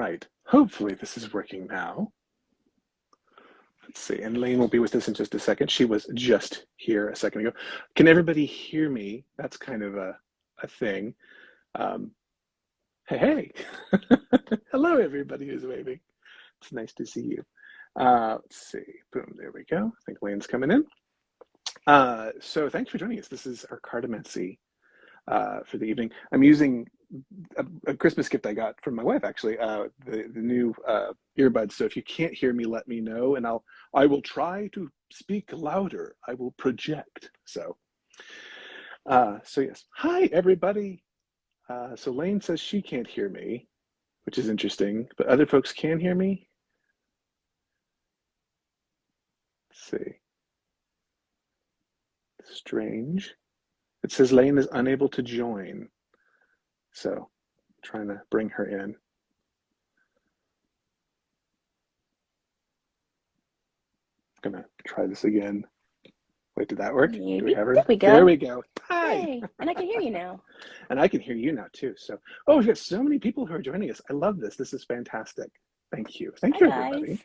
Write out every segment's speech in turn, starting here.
right. Hopefully this is working now. Let's see. And Lane will be with us in just a second. She was just here a second ago. Can everybody hear me? That's kind of a thing. Um, hey. Hello, everybody who's waving. It's nice to see you. Let's see. Boom. There we go. I think Lane's coming in. So thanks for joining us. This is our Cartomancy for the evening. I'm using a Christmas gift I got from my wife, actually, the new earbuds. So if you can't hear me, let me know, and I will try to speak louder. I will project. So yes. Hi, everybody. So Lane says she can't hear me, which is interesting, but other folks can hear me. Let's see. Strange. It says Lane is unable to join. So I'm trying to bring her in. I'm gonna try this again. Wait, did that work? Maybe. Do we have her? There we go. There we go. Hi. Hey, and I can hear you now. And I can hear you now too. So, oh, we've got so many people who are joining us. I love this. This is fantastic. Thank you. Thank you, everybody.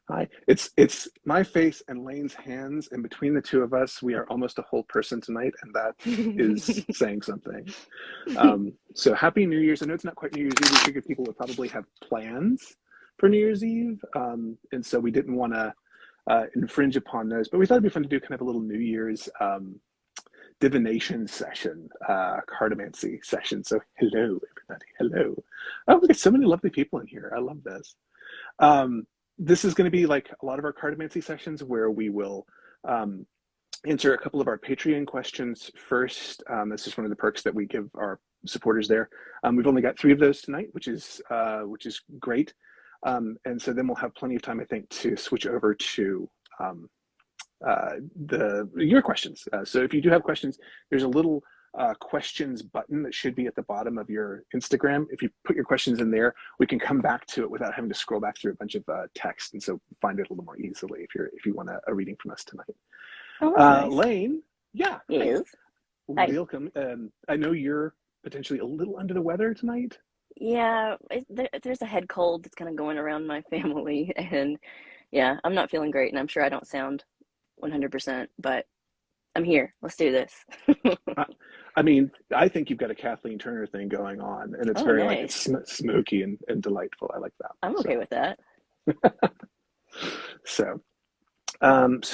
Hi. It's my face and Lane's hands, and between the two of us, we are almost a whole person tonight, and that is saying something. So happy New Year's. I know it's not quite New Year's Eve. We figured people would probably have plans for New Year's Eve, and so we didn't want to infringe upon those, but we thought it'd be fun to do kind of a little New Year's divination session, cartomancy session. So hello, everybody. Hello. Oh, we got so many lovely people in here. I love this. This is going to be like a lot of our cartomancy sessions where we will answer a couple of our Patreon questions first. This is one of the perks that we give our supporters there. We've only got 3 of those tonight, which is great. And so then we'll have plenty of time, I think, to switch over to your questions. So if you do have questions, there's a little questions button that should be at the bottom of your Instagram. If you put your questions in there, we can come back to it without having to scroll back through a bunch of text, and so find it a little more easily if you want a reading from us tonight. Oh, nice. Lane, yeah, yes. Welcome. I know you're potentially a little under the weather tonight. Yeah, there's a head cold that's kind of going around my family, and yeah, I'm not feeling great, and I'm sure I don't sound 100%, but I'm here. Let's do this. I mean, I think you've got a Kathleen Turner thing going on, and it's very nice. like it's smoky and delightful. I like that. I'm okay with that. So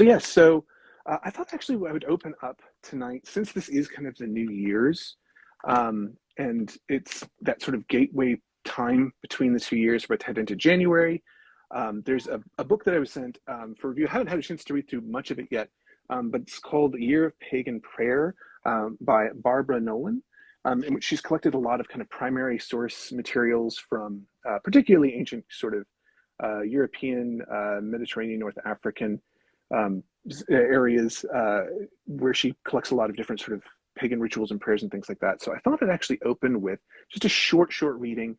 yeah. So I thought actually I would open up tonight, since this is kind of the New Year's, and it's that sort of gateway time between the 2 years. We're head into January. There's a book that I was sent for review. I haven't had a chance to read through much of it yet, but it's called The Year of Pagan Prayer by Barbara Nolan, in which she's collected a lot of kind of primary source materials from particularly ancient sort of European, Mediterranean, North African areas where she collects a lot of different sort of pagan rituals and prayers and things like that. So I thought I'd actually open with just a short reading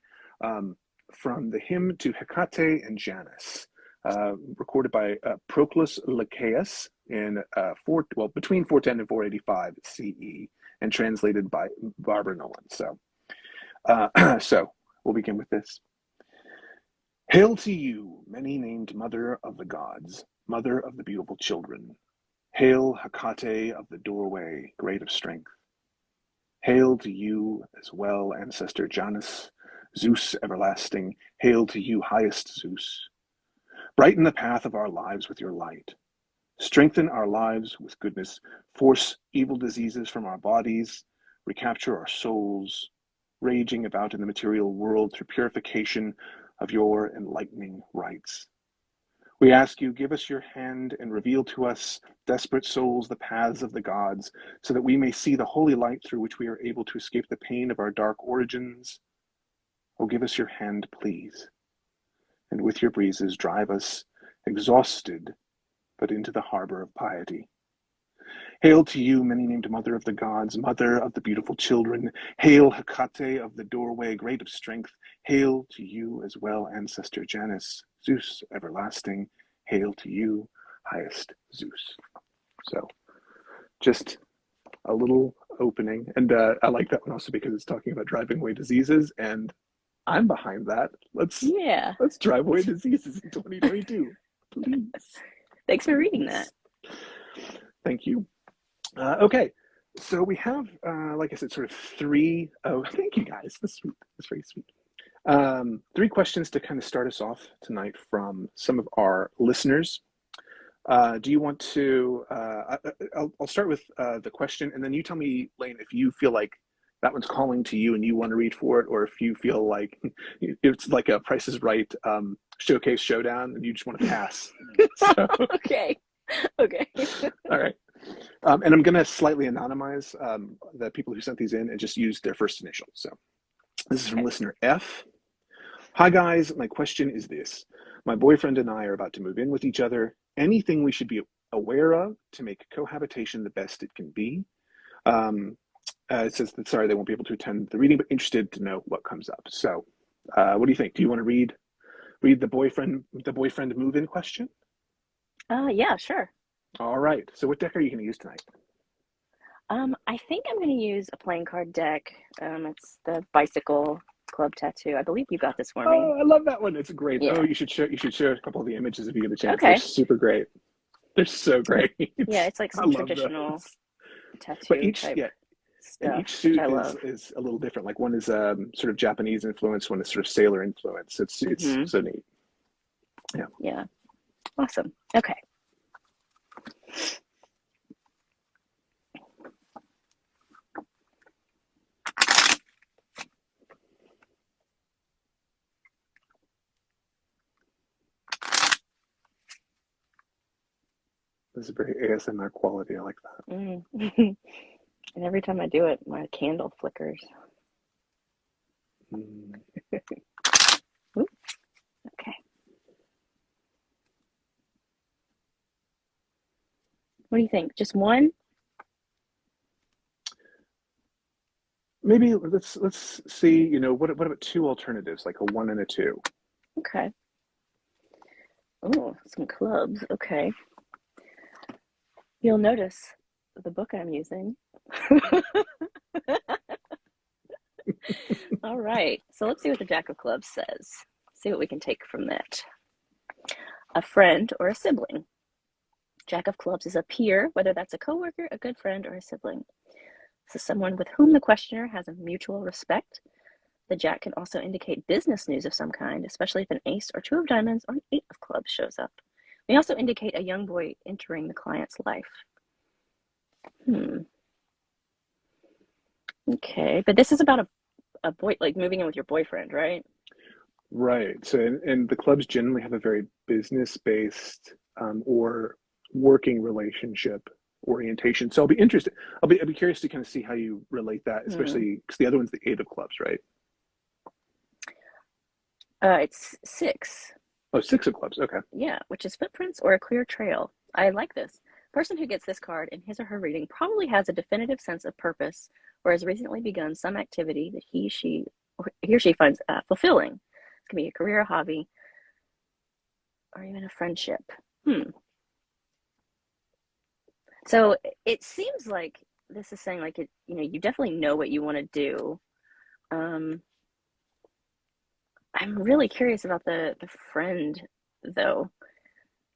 from the hymn to Hecate and Janus, recorded by Proclus Lycaeus in between 410 and 485 CE, and translated by Barbara Nolan. So, so we'll begin with this. Hail to you, many-named mother of the gods, mother of the beautiful children. Hail, Hecate of the doorway, great of strength. Hail to you as well, ancestor Janus, Zeus everlasting. Hail to you, highest Zeus. Brighten the path of our lives with your light. Strengthen our lives with goodness. Force evil diseases from our bodies. Recapture our souls, raging about in the material world through purification of your enlightening rights. We ask you, give us your hand and reveal to us, desperate souls, the paths of the gods, so that we may see the holy light through which we are able to escape the pain of our dark origins. Oh, give us your hand, please, and with your breezes drive us, exhausted, but into the harbor of piety. Hail to you, many-named mother of the gods, mother of the beautiful children. Hail, Hecate of the doorway, great of strength. Hail to you as well, ancestor Janus, Zeus everlasting. Hail to you, highest Zeus. So just a little opening. And I like that one also because it's talking about driving away diseases. And I'm behind that. Yeah. Let's drive away diseases in 2022, please. Thanks for reading that. Please. Thank you. Okay, so we have, like I said, sort of three. Oh, thank you guys. That's sweet. That's very sweet. Three questions to kind of start us off tonight from some of our listeners. Do you want to? I'll start with the question, and then you tell me, Lane, if you feel like that one's calling to you and you want to read for it, or if you feel like it's like a Price is Right showcase showdown and you just want to pass. So, Okay. Okay. all right. And I'm going to slightly anonymize the people who sent these in and just use their first initial. So this is from Okay. listener F. Hi, guys. My question is this. My boyfriend and I are about to move in with each other. Anything we should be aware of to make cohabitation the best it can be? It says that, sorry, they won't be able to attend the reading, but interested to know what comes up. So what do you think? Do you want to read the boyfriend move-in question? Yeah, sure. All right. So what deck are you going to use tonight? I think I'm going to use a playing card deck. It's the Bicycle Club Tattoo. I believe you got this for me. Oh, I love that one. It's great. Yeah. Oh, you should share a couple of the images if you get a chance. Okay. They're super great. They're so great. Yeah, it's like I some love traditional those. But tattoo type and stuff, each which suit I love. is a little different. Like one is sort of Japanese influence, one is sort of sailor influence. It's Hmm. so neat. Yeah. Yeah. Awesome. Okay. This is very ASMR quality. I like that. Mm. And every time I do it, my candle flickers. Mm. Ooh, okay. What do you think? Just one? Maybe let's see. What about two alternatives, like a one and a two? Okay. Oh, some clubs. Okay. You'll notice the book I'm using. All right. So let's see what the Jack of Clubs says. See what we can take from that. A friend or a sibling. Jack of Clubs is a peer, whether that's a coworker, a good friend, or a sibling. This is someone with whom the questioner has a mutual respect. The Jack can also indicate business news of some kind, especially if an ace or two of diamonds or an eight of clubs shows up. They also indicate a young boy entering the client's life. Okay, but this is about a boy, like moving in with your boyfriend, right? Right. So, and the clubs generally have a very business-based or working relationship orientation. So I'll be interested. I'll be curious to kind of see how you relate that, Hmm. especially because the other one's the eight of clubs, right? It's six. Oh, six of clubs. Okay. Yeah, which is footprints or a clear trail. I like this. Person who gets this card in his or her reading probably has a definitive sense of purpose or has recently begun some activity that he or she finds fulfilling. It can be a career, a hobby, or even a friendship. So it seems like this is saying like you definitely know what you want to do. Um, I'm really curious about the friend though.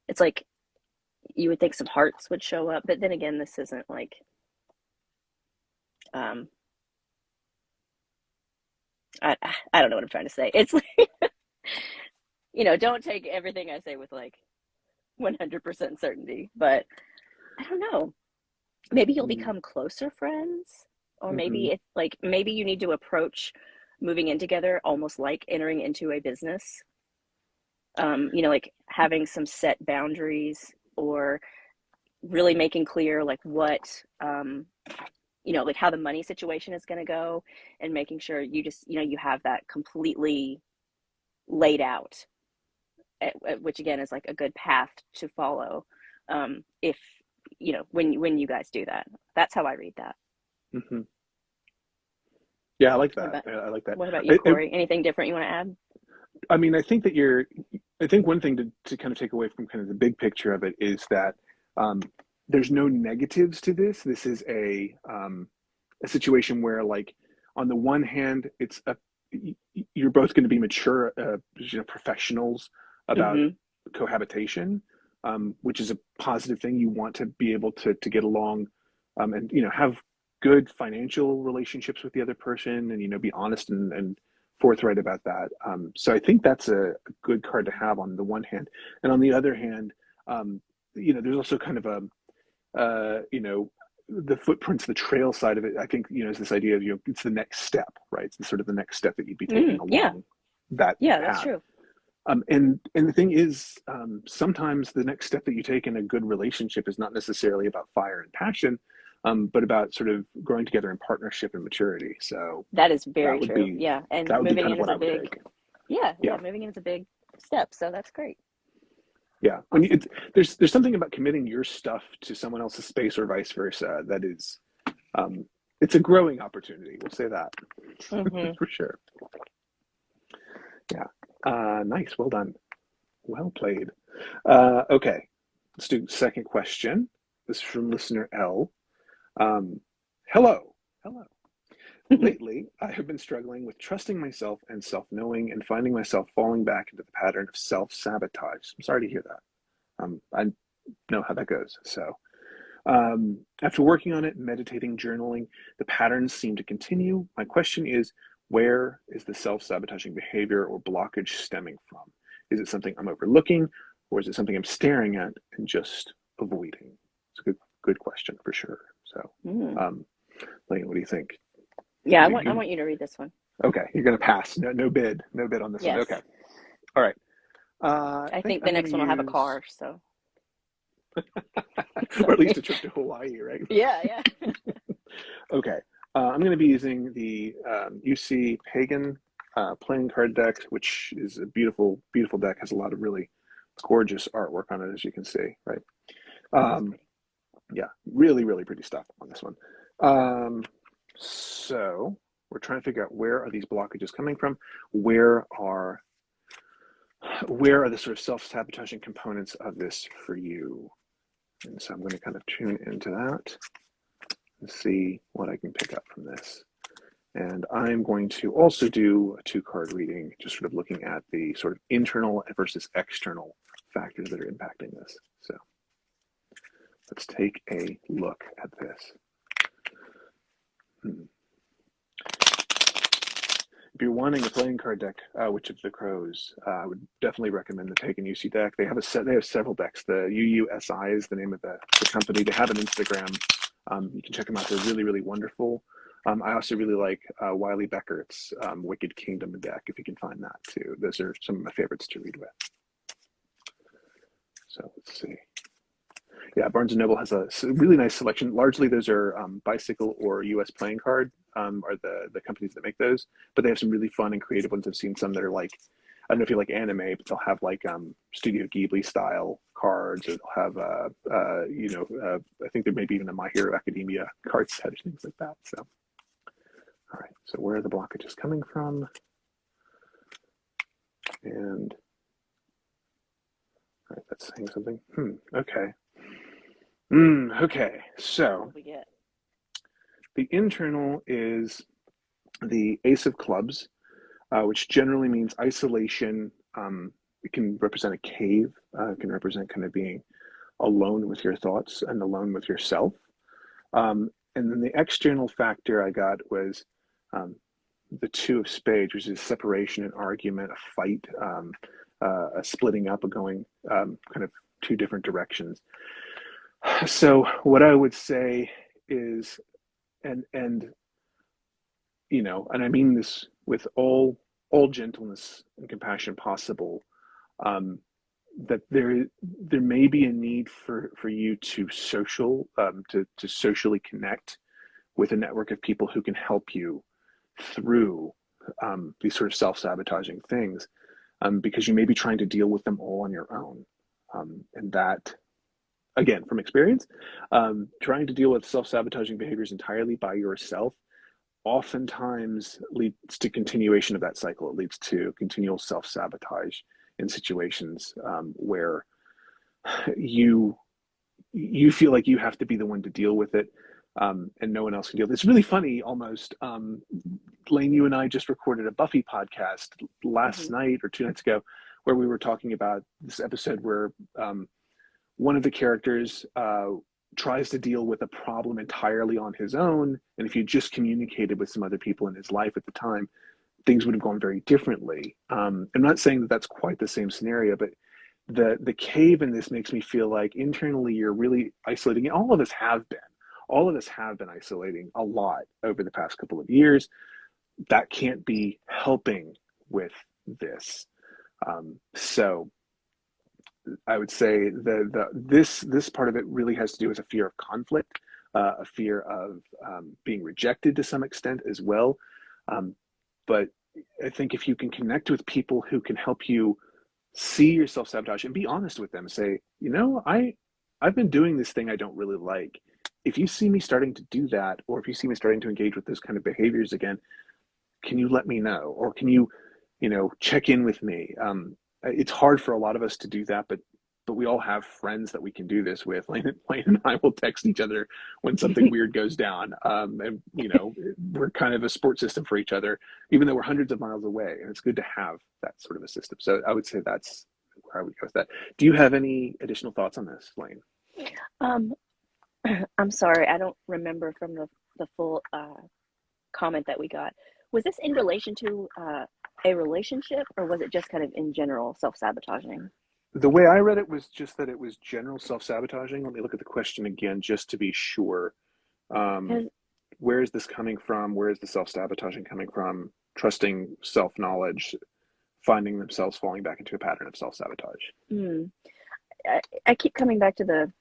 It's like you would think some hearts would show up, but then again, this isn't like um I I don't know what I'm trying to say. It's like don't take everything I say with like 100% certainty, but I don't know. Maybe you'll Mm-hmm. become closer friends, or Mm-hmm. maybe it's like maybe you need to approach moving in together almost like entering into a business. Like having some set boundaries or really making clear like what like how the money situation is going to go and making sure you just you have that completely laid out, which again is like a good path to follow. If when you guys do that, that's how I read that. Mm-hmm. Yeah, I like what that. about I like that. what about you, I, I, Corey? Anything different you want to add? I mean, I think one thing to kind of take away from kind of the big picture of it is that um, there's no negatives to this. This is a situation where, like, on the one hand, you're both going to be mature, professionals about Hmm. cohabitation, which is a positive thing. You want to be able to get along, and have good financial relationships with the other person, and be honest and forthright about that. So I think that's a good card to have on the one hand, and on the other hand, there's also kind of a the footprints, the trail side of it. I think is this idea of it's the next step, right? It's the sort of the next step that you'd be taking Yeah, along that yeah, that's path. true. And the thing is, sometimes the next step that you take in a good relationship is not necessarily about fire and passion, but about sort of growing together in partnership and maturity. So That is that very would true. be Yeah, and that would be moving kind of in is what a I would big, take. yeah, yeah, Yeah, moving in is a big step. So that's great. yeah. When Awesome. there's something about committing your stuff to someone else's space or vice versa that is, um, it's a growing opportunity. We'll say that Hmm. for sure. Yeah. Nice. Well done. Well played. Okay. Let's do second question. This is from listener L. Um, hello. Hello. Lately, I have been struggling with trusting myself and self knowing and finding myself falling back into the pattern of self sabotage. I'm sorry to hear that. I know how that goes. So, after working on it, meditating, journaling, the patterns seem to continue. My question is, where is the self sabotaging behavior or blockage stemming from? Is it something I'm overlooking, or is it something I'm staring at and just avoiding? It's a good question for sure. So, Mm. um, Lane, what do you think? Yeah, I You, want you to read this one. okay, you're going to pass. No bid. No bid on this one. Yes. Okay. All right. I I think think the I'm going next to one will have a use, car, so or at least sorry. a trip to Hawaii, right? Yeah, yeah. Okay. I'm going to be using the UC Pagan playing card deck, which is a beautiful, beautiful deck. Has a lot of really gorgeous artwork on it, as you can see, right? It is Um, pretty. yeah, really, really pretty stuff on this one. So we're trying to figure out, where are these blockages coming from? Where are where are the sort of self-sabotaging components of this for you? And so I'm going to kind of tune into that and see what I can pick up from this. And I'm going to also do a two-card reading, just sort of looking at the sort of internal versus external factors that are impacting this. So let's take a look at this. If you're wanting a playing card deck, Witch of the Crows, I would definitely recommend the Pagan UC deck. They have They have several decks. The UUSI is the name of the company. They have an Instagram. You can check them out. They're really, really wonderful. I also really like Wiley Beckert's Wicked Kingdom deck, if you can find that too. Those are some of my favorites to read with. So let's see. Yeah, Barnes & Noble has a really nice selection. Largely, those are Bicycle or US Playing Card are the companies that make those. But they have some really fun and creative ones. I've seen some that are like, I don't know if you like anime, but they'll have like Studio Ghibli style cards, or they'll have I think there may be even a My Hero Academia card set or things like that. So, all right. So where are the blockages coming from? And all right, that's saying something. Okay. Okay. What So did we get? the internal is the Ace of Clubs, which generally means isolation. It can represent a cave. It can represent kind of being alone with your thoughts and alone with yourself. And then the external factor I got was the Two of Spades, which is separation, an argument, a fight, a splitting up, a going kind of two different directions. So what I would say is, and and I mean this with all gentleness and compassion possible, um, that there may be a need for you to to socially connect with a network of people who can help you through these sort of self-sabotaging things, because you may be trying to deal with them all on your own, and that, again, from experience, trying to deal with self-sabotaging behaviors entirely by yourself oftentimes leads to continuation of that cycle. It leads to continual self-sabotage in situations where you you feel like you have to be the one to deal with it, and no one else can deal with it. It's really funny, almost. Lane, you and I just recorded a Buffy podcast last Hmm. night or 2 nights ago, where we were talking about this episode where one of the characters tries to deal with a problem entirely on his own, and if you just communicated with some other people in his life at the time, things would have gone very differently. I'm not saying that that's quite the same scenario, but the cave in this makes me feel like internally you're really isolating. All of us have been. All of us have been isolating a lot over the past couple of years. That can't be helping with this. So I would say this part of it really has to do with a fear of conflict, a fear of being rejected to some extent as well. Um, but I think if you can connect with people who can help you see your self sabotage and be honest with them, say, I've been doing this thing I don't really like. If you see me starting to do that, or if you see me starting to engage with those kind of behaviors again, can you let me know, or can you, check in with me? It's hard for a lot of us to do that, but we all have friends that we can do this with. Lane and I will text each other when something weird goes down, and we're kind of a support system for each other, even though we're hundreds of miles away. And it's good to have that sort of a system. So I would say that's where I would go with that. Do you have any additional thoughts on this, Lane? Um, I'm sorry, I don't remember from the full comment that we got. Was this in relation to a relationship, or was it just kind of in general self-sabotaging? The way I read it was just that it was general self-sabotaging. Let me look at the question again just to be sure. Um, Because where is this coming from? Where is the self-sabotaging coming from? Trusting self-knowledge, finding themselves falling back into a pattern of self-sabotage. mm, I keep coming back to the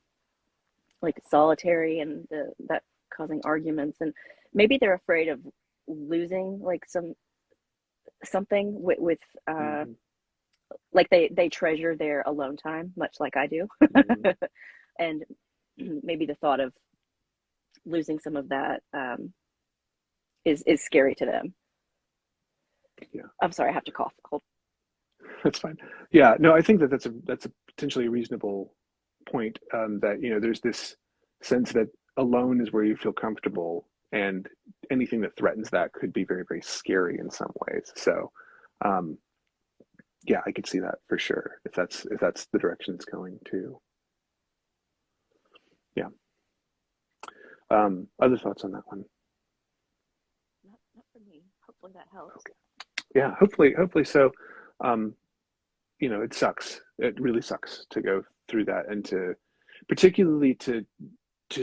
like solitary and that causing arguments, and maybe they're afraid of losing like something with Mm-hmm. like they treasure their alone time much like I do. Mm-hmm. And maybe the thought of losing some of that is scary to them. Yeah, I'm sorry, I have to cough. Hold. that's fine. Yeah, no, I think that that's a potentially reasonable point. That there's this sense that alone is where you feel comfortable, and anything that threatens that could be very, very scary in some ways. So, um, yeah, I could see that for sure. If that's the direction it's going to. Yeah. Other thoughts on that one? Not for me. Hopefully that helps. Okay. Yeah. Hopefully so. Um, it sucks. It really sucks to go through that, and particularly to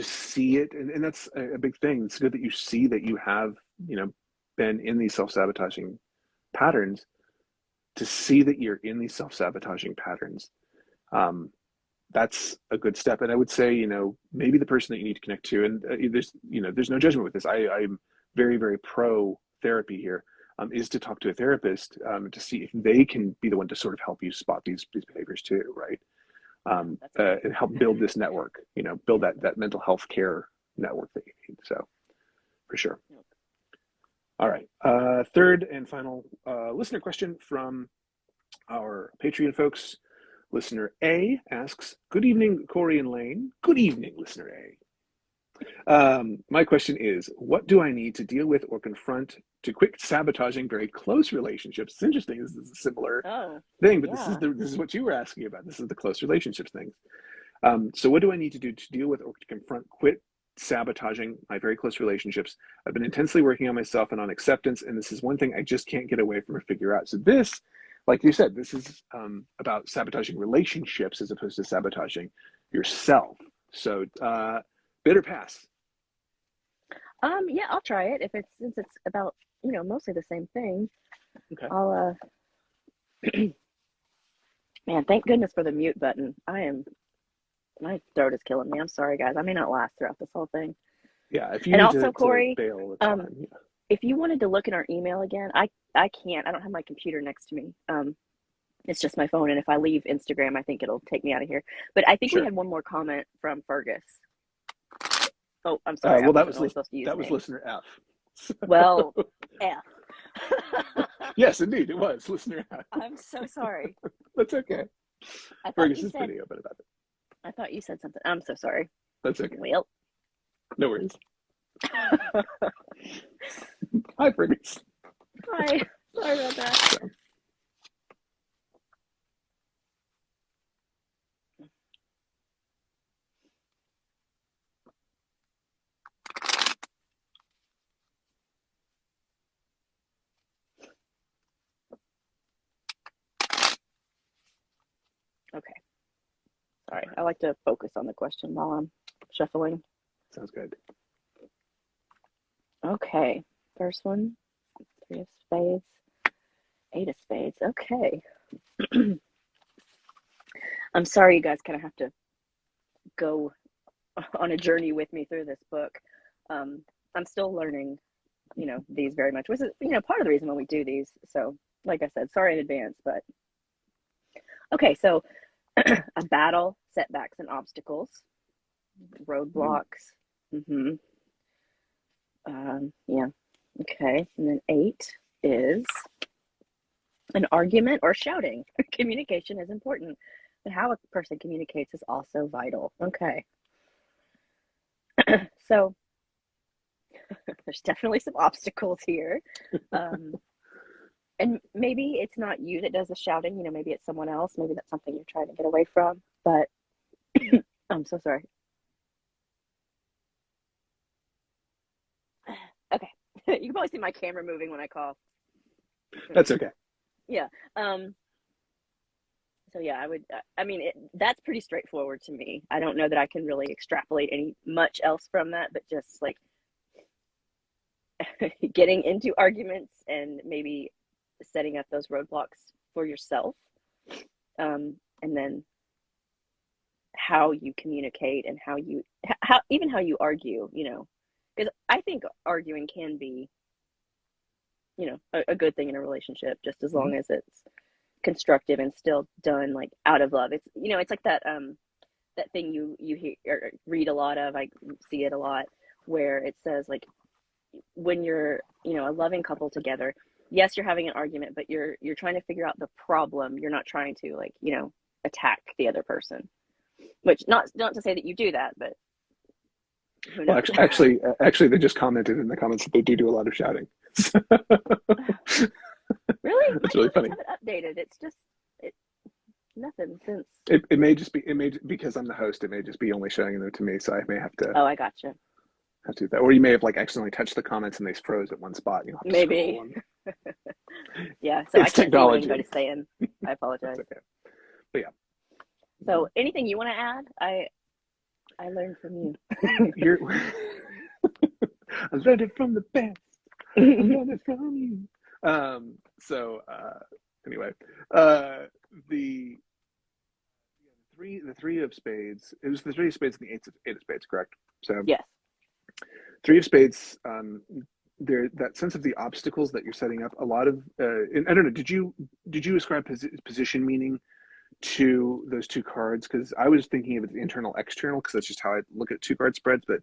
see it, and that's a big thing. It's good that you see that you have, been in these self-sabotaging patterns. To see that you're in these self-sabotaging patterns, um, that's a good step. And I would say, maybe the person that you need to connect to, and there's no judgment with this. I'm very, very pro therapy here. Is to talk to a therapist, to see if they can be the one to sort of help you spot these behaviors too, right? Yeah, that's a good And point. help build this network, build that mental health care network that you need. So for sure. Yep. All right. Third and final listener question from our Patreon folks. Listener A asks, "Good evening, Corey and Lane." Good evening, listener A. My question is, what do I need to deal with or confront to quit sabotaging very close relationships? It's interesting. This is a similar Oh, thing, but yeah. this is what you were asking about. This is the close relationships thing. So what do I need to do to deal with or to confront, quit sabotaging my very close relationships? I've been intensely working on myself and on acceptance, and this is one thing I just can't get away from or figure out. So this, like you said, this is about sabotaging relationships as opposed to sabotaging yourself. So bitter pass. Yeah, I'll try it if it's since it's about, mostly the same thing. Okay. I'll man, thank goodness for the mute button. My throat is killing me. I'm sorry guys. I may not last throughout this whole thing. Yeah, if you And need also, to Corey, bail, it's um, fine. Yeah. if you wanted to look in our email again, I can't. I don't have my computer next to me. It's just my phone, and if I leave Instagram, I think it'll take me out of here. But I think we Sure. had one more comment from Fergus. Oh, I'm sorry. I Well, wasn't really supposed to use that was names. listener F. Well, F. Yes, indeed, it was listener F. I'm so sorry. That's okay. I thought Fergus you is said pretty open about it. I thought you said something. I'm so sorry. That's okay. Well, No worries. Hi, Fergus. Hi. Sorry about that. So Okay. Sorry. I like to focus on the question while I'm shuffling. sounds good. Okay. First one, three of spades, eight of spades. Okay. I'm sorry you guys kind of have to go on a journey with me through this book. I'm still learning, these very much, which is, part of the reason when we do these. So, like I said, sorry in advance, but okay. So, a battle, setbacks, and obstacles, Mhm. roadblocks. Yeah. Okay. And then eight is an argument or shouting. Communication is important, but how a person communicates is also vital. Okay. So there's definitely some obstacles here. Um, and maybe it's not you that does the shouting, maybe it's someone else. Maybe that's something you're trying to get away from. But I'm so sorry. Okay. You can probably see my camera moving when I cough. That's okay. Yeah. So yeah, I mean, that's pretty straightforward to me. I don't know that I can really extrapolate any much else from that, but just like getting into arguments and maybe setting up those roadblocks for yourself. And then how you communicate and how you argue, because I think arguing can be, a good thing in a relationship, just as Hmm. long as it's constructive and still done like out of love. It's, it's like that thing you hear or read a lot of. I see it a lot where it says like when you're, a loving couple together, yes, you're having an argument, but you're trying to figure out the problem. You're not trying to like, attack the other person. Which not to say that you do that, but who Well, knows? they just commented in the comments that they do a lot of shouting. Really? My It's really comments funny. haven't updated. It's just it nothing since. It may just be because I'm the host. It may just be only showing them to me, so I may Oh, I gotcha. have to do that. Or you may have like accidentally touched the comments and they froze at one spot. And you'll have to scroll. Maybe. And Yeah. So I it's can't see what technology. anybody's saying. I That's apologize. okay. But yeah, So anything you want to add? I learned from you. you're. I learned it from the best. I learned it from you. So anyway, the the three of spades. It was the three of spades and the eight of spades, correct? So Yes. three of spades. There, that sense of the obstacles that you're setting up. A lot of, and I don't know. Did you ascribe position meaning to those two cards? Because I was thinking of it internal, external, because that's just how I look at two card spreads. But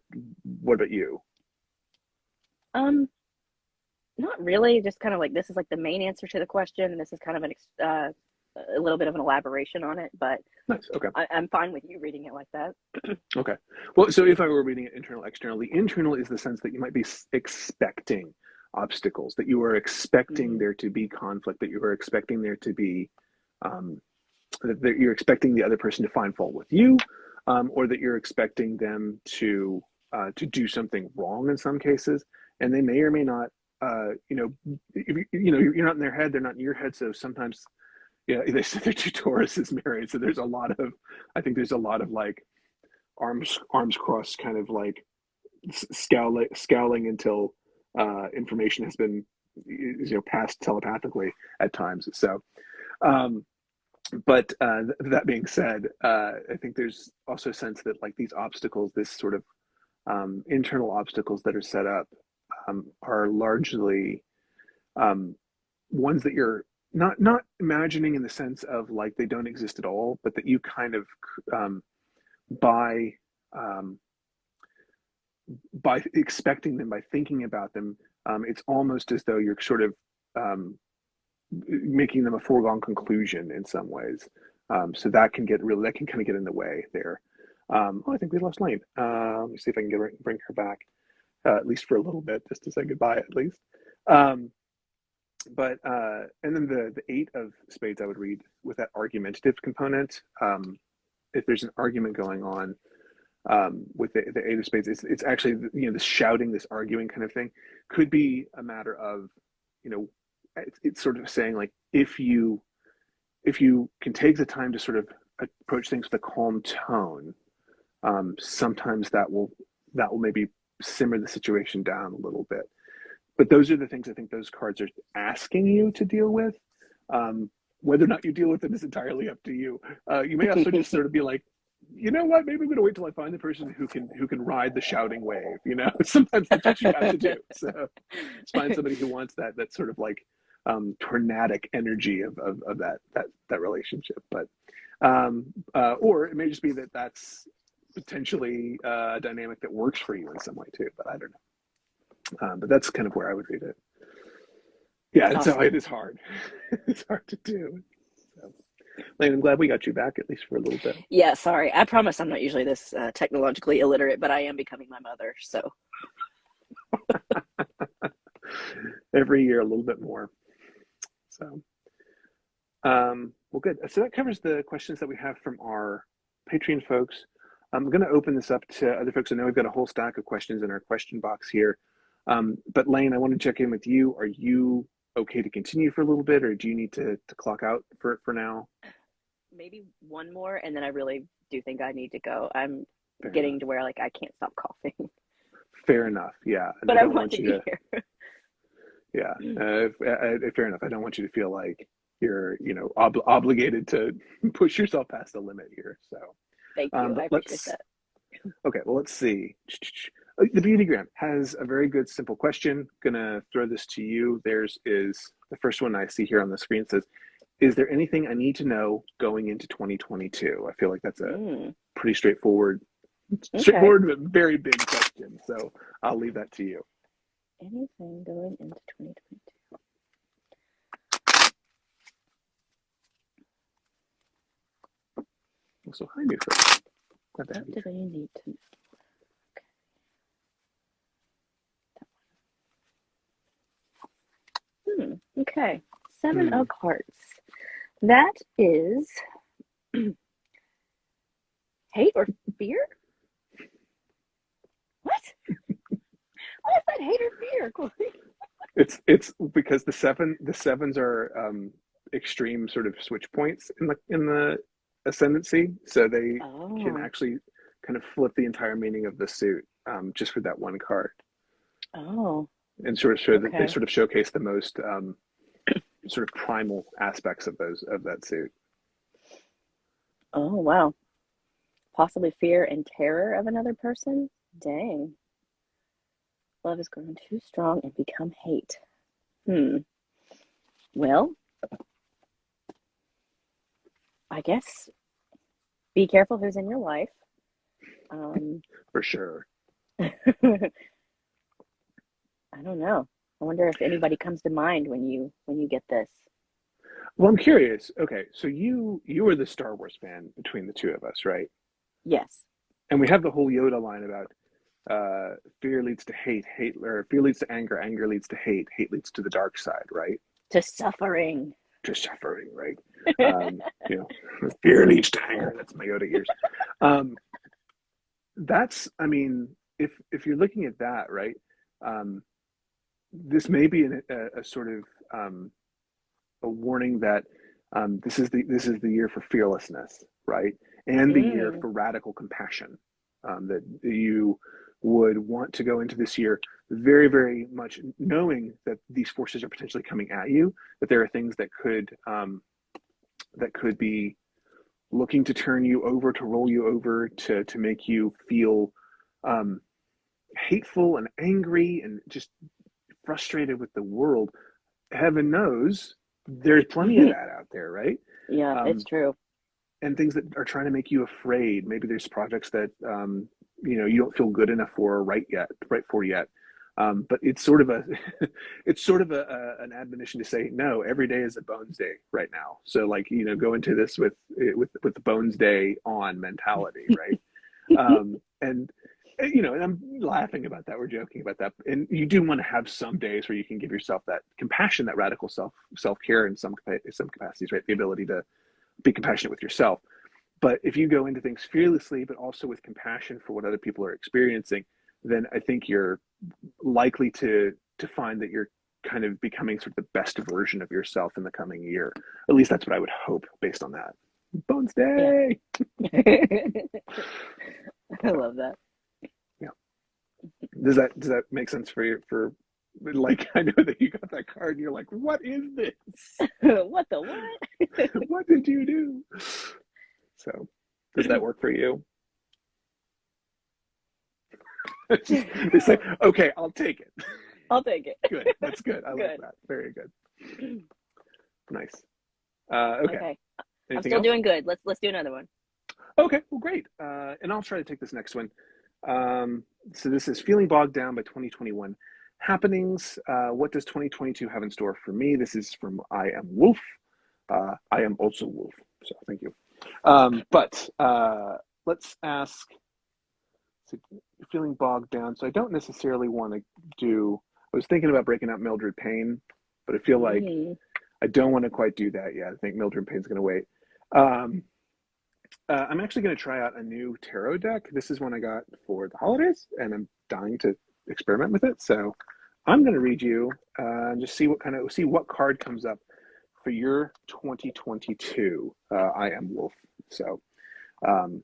what about you? Um, Not really. Just kind of like this is like the main answer to the question, and this is kind of a little bit of an elaboration on it. But Nice. Okay. I'm fine with you reading it like that. Okay. Well, so if I were reading it internal, external, the internal is the sense that you might be expecting obstacles, that you are expecting Mm-hmm. there to be conflict, that you are expecting there to be, um, that you're expecting the other person to find fault with you, or that you're expecting them to do something wrong in some cases, and they may or may not. You're not in their head; they're not in your head. So sometimes, yeah, they say they're two Tauruses married. So there's a lot of, I think there's a lot of like arms crossed, kind of like scowling until information has been passed telepathically at times. So, um, but that being said, I think there's also a sense that like these obstacles, this sort of internal obstacles that are set up, are largely um, ones that you're not imagining in the sense of like they don't exist at all, but that you kind of um, by um, by expecting them, by thinking about them, it's almost as though you're sort of um, making them a foregone conclusion in some ways. So that can kind of get in the way there. I think we lost Lane. Let me see if I can bring her back, at least for a little bit, just to say goodbye, at least. Um, But and then the eight of spades I would read with that argumentative component. If there's an argument going on with the eight of spades, it's actually, you know, this shouting, this arguing kind of thing could be a matter of, you know, it's sort of saying like, if you can take the time to sort of approach things with a calm tone, sometimes that will maybe simmer the situation down a little bit. But those are the things I think those cards are asking you to deal with. Whether or not you deal with them is entirely up to you. You may also just sort of be like, you know what? Maybe I'm going to wait till I find the person who can ride the shouting wave. You know, sometimes that's what you have to do. So just find somebody who wants that sort of like tornadic energy of that relationship. But or it may just be that that's potentially a dynamic that works for you in some way too. But I don't know. But that's kind of where I would read it. Yeah, and so Awesome. it is hard. It's hard to do. So, Lane, I'm glad we got you back at least for a little bit. Yeah, sorry. I promise I'm not usually this technologically illiterate, but I am becoming my mother. So, Every year a little bit more. So, well, good. So that covers the questions that we have from our Patreon folks. I'm going to open this up to other folks. I know we've got a whole stack of questions in our question box here. But Lane, I want to check in with you. Are you okay to continue for a little bit, or do you need to clock out for now? maybe one more, and then I really do think I need to go. I'm Fair getting enough. to where like I can't stop coughing, Fair enough. Yeah, and I but I don't want want to you be to. here. Yeah, fair enough. I don't want you to feel like you're, you know, obligated to push yourself past the limit here. So, Thank you. I but appreciate let's that. okay. Well, let's see. The Beautygram has a very good, simple question. Gonna throw this to you. Theirs is the first one I see here on the screen. It says, "Is there anything I need to know going into 2022?" I feel like that's a Mm, pretty okay. straightforward but very big question. So I'll leave that to you. Anything going into 2022? So hi, new folks. Glad to have What you do here. they need to know? Okay. Seven Hmm. of Hearts. That is hate or fear? What? What is that hate or fear, Corey? It's because the sevens are extreme sort of switch points in the ascendancy, so they can Oh, actually kind of flip the entire meaning of the suit just for that one card, oh, and sort of show that they okay. sort of showcase the most sort of primal aspects of those of that suit. Oh, wow. Possibly fear and terror of another person? Dang. Love has grown too strong and become hate. Hmm. Well, I guess be careful who's in your life. Um, For sure. I don't know. I wonder if anybody comes to mind when you get this. Well, I'm curious. Okay, so you are the Star Wars fan between the two of us, right? Yes. And we have the whole Yoda line about fear leads to hate, hate or fear leads to anger, anger leads to hate, hate leads to the dark side, right? To suffering. To suffering, right? You know, fear leads to anger. That's my Yoda ears. Um, that's, I mean, if you're looking at that, right? Um, this may be a sort of a warning that this is the year for fearlessness, right? And the year Mm, for radical compassion. That you would want to go into this year very, very much knowing that these forces are potentially coming at you. That there are things that could be looking to turn you over, to roll you over, to make you feel um, hateful and angry and just frustrated with the world. Heaven knows there's plenty of mm. that out there, right? Yeah, it's Um, true. and things that are trying to make you afraid. Maybe there's projects that you know, you don't feel good enough for or right for yet. But it's sort of a it's sort of an admonition to say no. Every day is a Bones Day right now. So like, you know, go into this with the Bones Day on mentality, right? And and I'm laughing about that. We're joking about that. And you do want to have some days where you can give yourself that compassion, that radical self care in some capacities, right? The ability to be compassionate with yourself. But if you go into things fearlessly, but also with compassion for what other people are experiencing, then I think you're likely to find that you're kind of becoming sort of the best version of yourself in the coming year. At least that's what I would hope based on that. Bones Yeah. Day. I So love that. yeah. Does that make sense for you? For like, I know that you got that card and you're like, what is this? What the what? What did you do? So does that work for you? They say, okay, I'll take it. I'll take it. Good. That's good. I like Good. that. Very good. Nice. Okay. Okay. I'm Anything still else? doing good. Let's do another one. Okay. Well, great. And I'll try to take this next one. So this is Feeling Bogged Down by 2021 Happenings. What does 2022 have in store for me? This is from I Am Wolf. I am also Wolf. So thank you. But let's ask, so feeling bogged down. So I don't necessarily want to do, I was thinking about breaking out Mildred Payne, but I feel like Mm. I don't want to quite do that yet. I think Mildred Payne's going to wait. Um, I'm actually going to try out a new tarot deck. This is one I got for the holidays, and I'm dying to experiment with it. So I'm going to read you and just see what card comes up for your 2022. I Am Wolf. So um,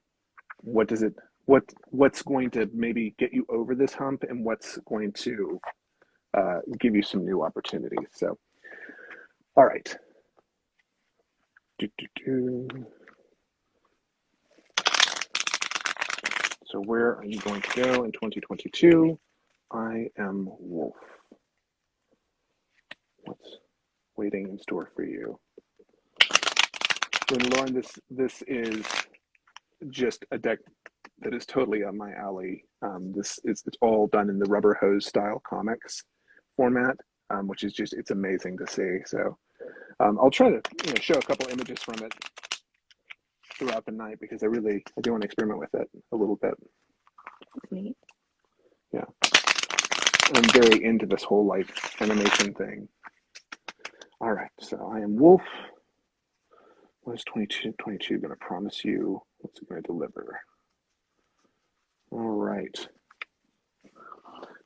what does it? What's going to maybe get you over this hump, and what's going to give you some new opportunities? So, all right. Do, do, do. So where are you going to go in 2022? I Am Wolf. What's waiting in store for you? And Lauren, this is just a deck that is totally up my alley. It's all done in the rubber hose style comics format, which is just, it's amazing to see. So I'll try to show a couple images from it throughout the night because I do want to experiment with it a little bit. Neat. Yeah, I'm very into this whole like animation thing. All right, so I Am Wolf. What is 2022 going to promise you? What's it going to deliver? All right.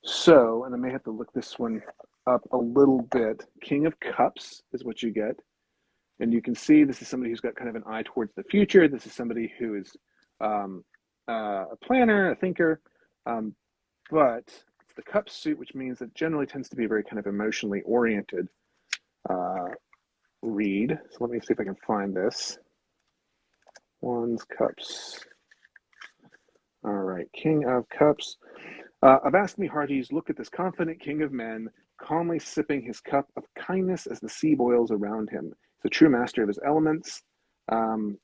So, and I may have to look this one up a little bit. King of Cups is what you get. And you can see this is somebody who's got kind of an eye towards the future. This is somebody who is a planner, a thinker, but it's the cup suit, which means it generally tends to be a very kind of emotionally oriented read. So let me see if I can find this. Wands, Cups. All right, King of Cups. Avast me hearties, look at this confident king of men, calmly sipping his cup of kindness as the sea boils around him. He's a true master of his elements.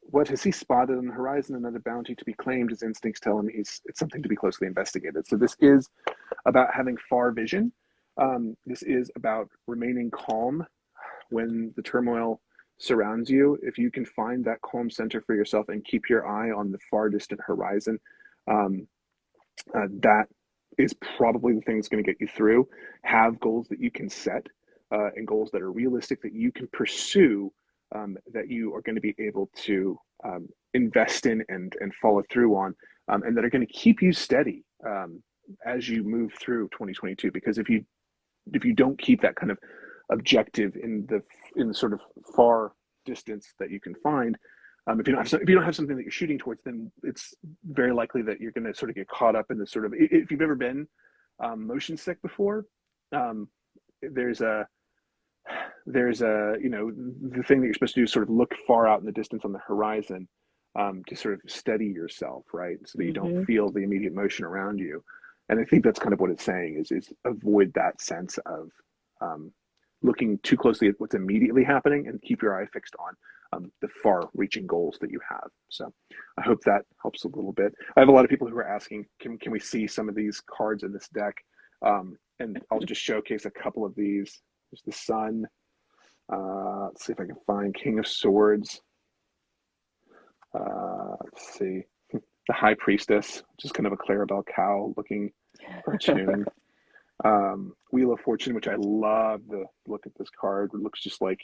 What has he spotted on the horizon? Another bounty to be claimed. His instincts tell him it's something to be closely investigated. So this is about having far vision. This is about remaining calm when the turmoil surrounds you. If you can find that calm center for yourself and keep your eye on the far distant horizon, that is probably the thing that's going to get you through. Have goals that you can set and goals that are realistic that you can pursue, that you are going to be able to invest in and follow through on, and that are going to keep you steady as you move through 2022. Because if you don't keep that kind of objective in the sort of far distance that you can find, if you don't have something that you're shooting towards, then it's very likely that you're going to sort of get caught up in this sort of. If you've ever been motion sick before, um, there's a the thing that you're supposed to do is sort of look far out in the distance on the horizon, to sort of steady yourself, right, so that you don't Mm-hmm. feel the immediate motion around you. And I think that's kind of what it's saying is avoid that sense of looking too closely at what's immediately happening and keep your eye fixed on the far-reaching goals that you have. So I hope that helps a little bit. I have a lot of people who are asking, can we see some of these cards in this deck? And I'll just showcase a couple of these. There's the Sun. Let's see if I can find King of Swords. Let's see. the High Priestess, which is kind of a Clarabelle Cow looking cartoon. Wheel of Fortune, which I love the look at this card. It looks just like,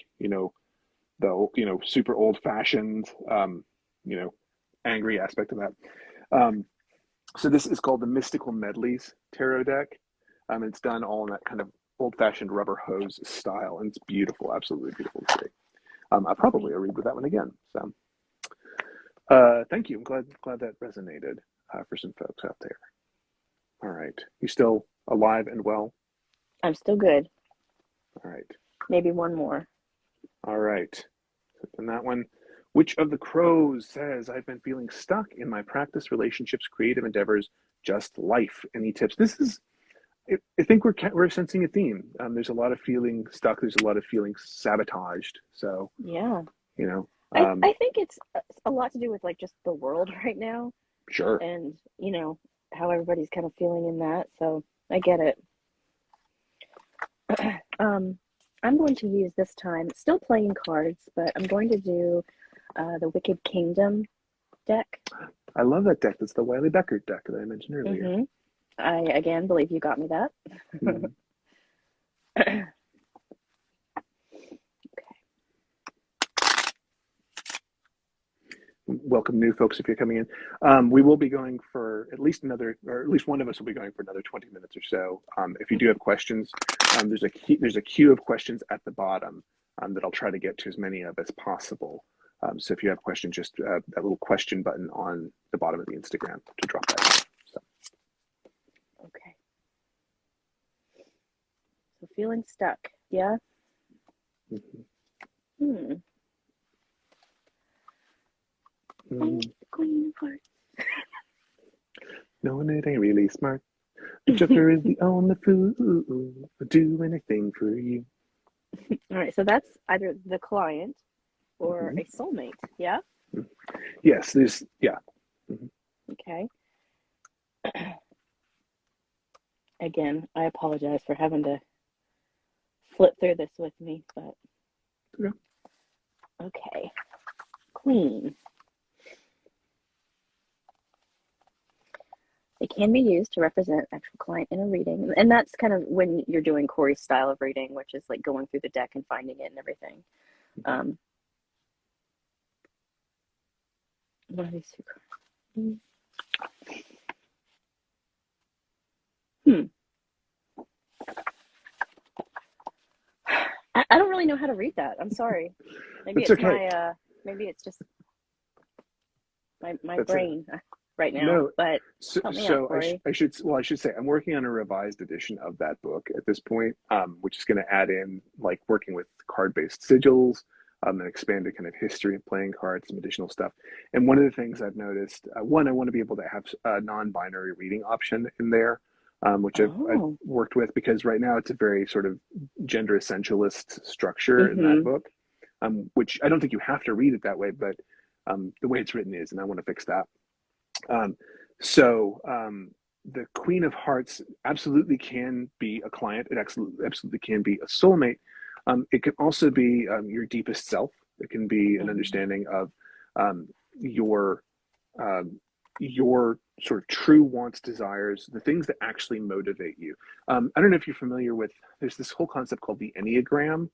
super old fashioned, you know, angry aspect of that. Um, so this is called the Mystical Medleys Tarot deck. It's done all in that kind of old fashioned rubber hose style, and it's beautiful, absolutely beautiful to see. I probably will read with that one again. So, thank you. I'm glad that resonated for some folks out there. All right, you still alive and well? I'm still good. All right. Maybe one more. All right. And that one, which of the crows says I've been feeling stuck in my practice, relationships, creative endeavors, just life? Any tips? This is, I think we're sensing a theme. There's a lot of feeling stuck. There's a lot of feeling sabotaged. So, Yeah. you know, I think it's a lot to do with like just the world right now sure. and, how everybody's kind of feeling in that. So I get it. I'm going to use this time, still playing cards, but I'm going to do the Wicked Kingdom deck. I love that deck. That's the Wiley Beckert deck that I mentioned earlier. Mm-hmm. I, again, believe you got me that. Mm-hmm. Welcome new folks if you're coming in. We will be going for at least one of us will be going for another 20 minutes or so. If you do have questions, there's a queue of questions at the bottom that I'll try to get to as many of as possible. So if you have questions, just that little question button on the bottom of the Instagram to drop that in. So. Okay. So feeling stuck, yeah? Mm-hmm. I'm the Queen of Hearts. No, it ain't really smart. The Joker is the only fool who'll do anything for you. All right, so that's either the client or Mm-hmm. a soulmate, yeah? Yes, yeah. Mm-hmm. Okay. Again, I apologize for having to flip through this with me, but Yeah. okay. Queen. It can be used to represent actual client in a reading. And that's kind of when you're doing Corey's style of reading, which is like going through the deck and finding it and everything. What are these two cards? I don't really know how to read that. I'm sorry. Maybe It's it's okay. maybe it's just my That's it. brain right now. No, But help me out, so Corey. I should say I'm working on a revised edition of that book at this point, which is going to add in like working with card-based sigils, an expanded kind of history of playing cards, some additional stuff. And one of the things I've noticed, one, I want to be able to have a non-binary reading option in there, which I've Oh. worked with because right now it's a very sort of gender essentialist structure in that Mm-hmm. book, which I don't think you have to read it that way, but the way it's written is, and I want to fix that. Um, so the Queen of Hearts absolutely can be a client. It absolutely can be a soulmate. It can also be your deepest self. It can be an Mm-hmm. understanding of um, your your sort of true wants, desires, the things that actually motivate you. I don't know if you're familiar with. There's this whole concept called the Enneagram,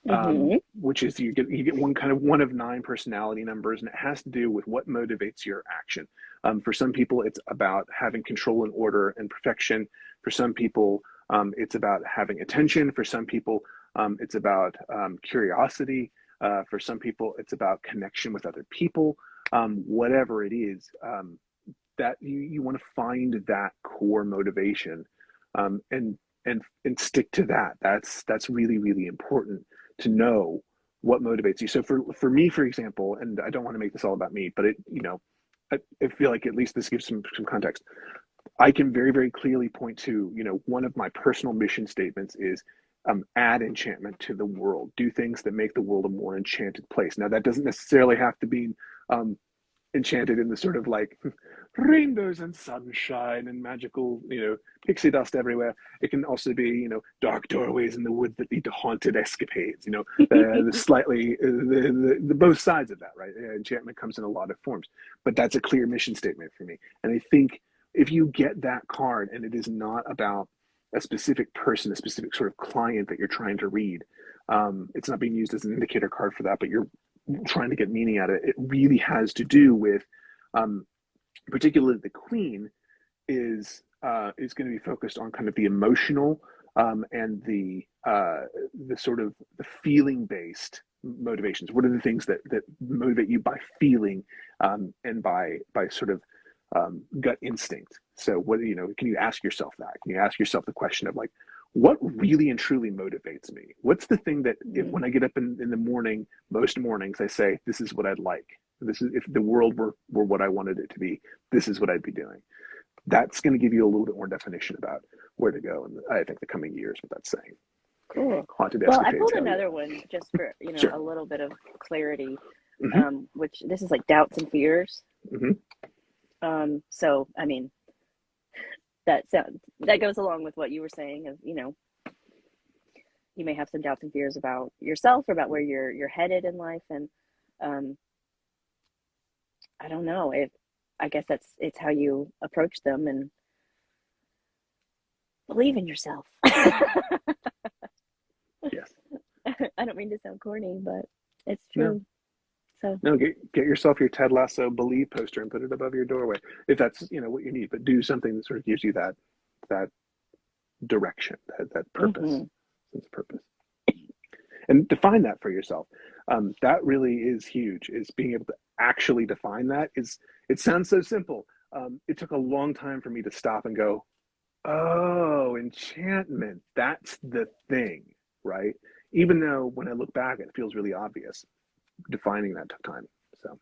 Mm-hmm. which is you get one of nine personality numbers, and it has to do with what motivates your action. For some people, it's about having control and order and perfection. For some people, it's about having attention. For some people, it's about curiosity. For some people, it's about connection with other people. Whatever it is, that you want to find that core motivation, and stick to that. That's really really important to know what motivates you. So for me, for example, and I don't want to make this all about me, but I feel like at least this gives some context. I can very very clearly point to one of my personal mission statements is add enchantment to the world, do things that make the world a more enchanted place. Now that doesn't necessarily have to be um, enchanted in the sort of like rainbows and sunshine and magical, pixie dust everywhere. It can also be, dark doorways in the wood that lead to haunted escapades. The slightly the both sides of that, right? Enchantment comes in a lot of forms, but that's a clear mission statement for me. And I think if you get that card and it is not about a specific person, a specific sort of client that you're trying to read, it's not being used as an indicator card for that, but you're trying to get meaning out of it. It really has to do with, particularly the queen is going to be focused on kind of the emotional, and the sort of the feeling based motivations. What are the things that motivate you by feeling, and by sort of gut instinct? So what can you ask yourself that? Can you ask yourself the question of like, what really and truly motivates me? What's the thing that when I get up in the morning, most mornings I say, this is what I'd like. This is, if the world were what I wanted it to be, this is what I'd be doing. That's going to give you a little bit more definition about where to go in, I think, the coming years, what that's saying. Cool. Haunted Well, I escapades. pulled another one just for, Sure. a little bit of clarity, Mm-hmm. which this is like doubts and fears. Mm-hmm. So, I mean, that goes along with what you were saying of, you may have some doubts and fears about yourself or about where you're headed in life. And I don't know, I guess it's how you approach them and believe in yourself. Yes. I don't mean to sound corny, but it's No. true. So No, get yourself your Ted Lasso believe poster and put it above your doorway if that's what you need. But do something that sort of gives you that direction, that purpose, sense of purpose, and define that for yourself. That really is huge. Is being able to actually define that. It sounds so simple. It took a long time for me to stop and go, oh, enchantment. That's the thing, right? Even though when I look back, it feels really obvious. Defining that took time. So,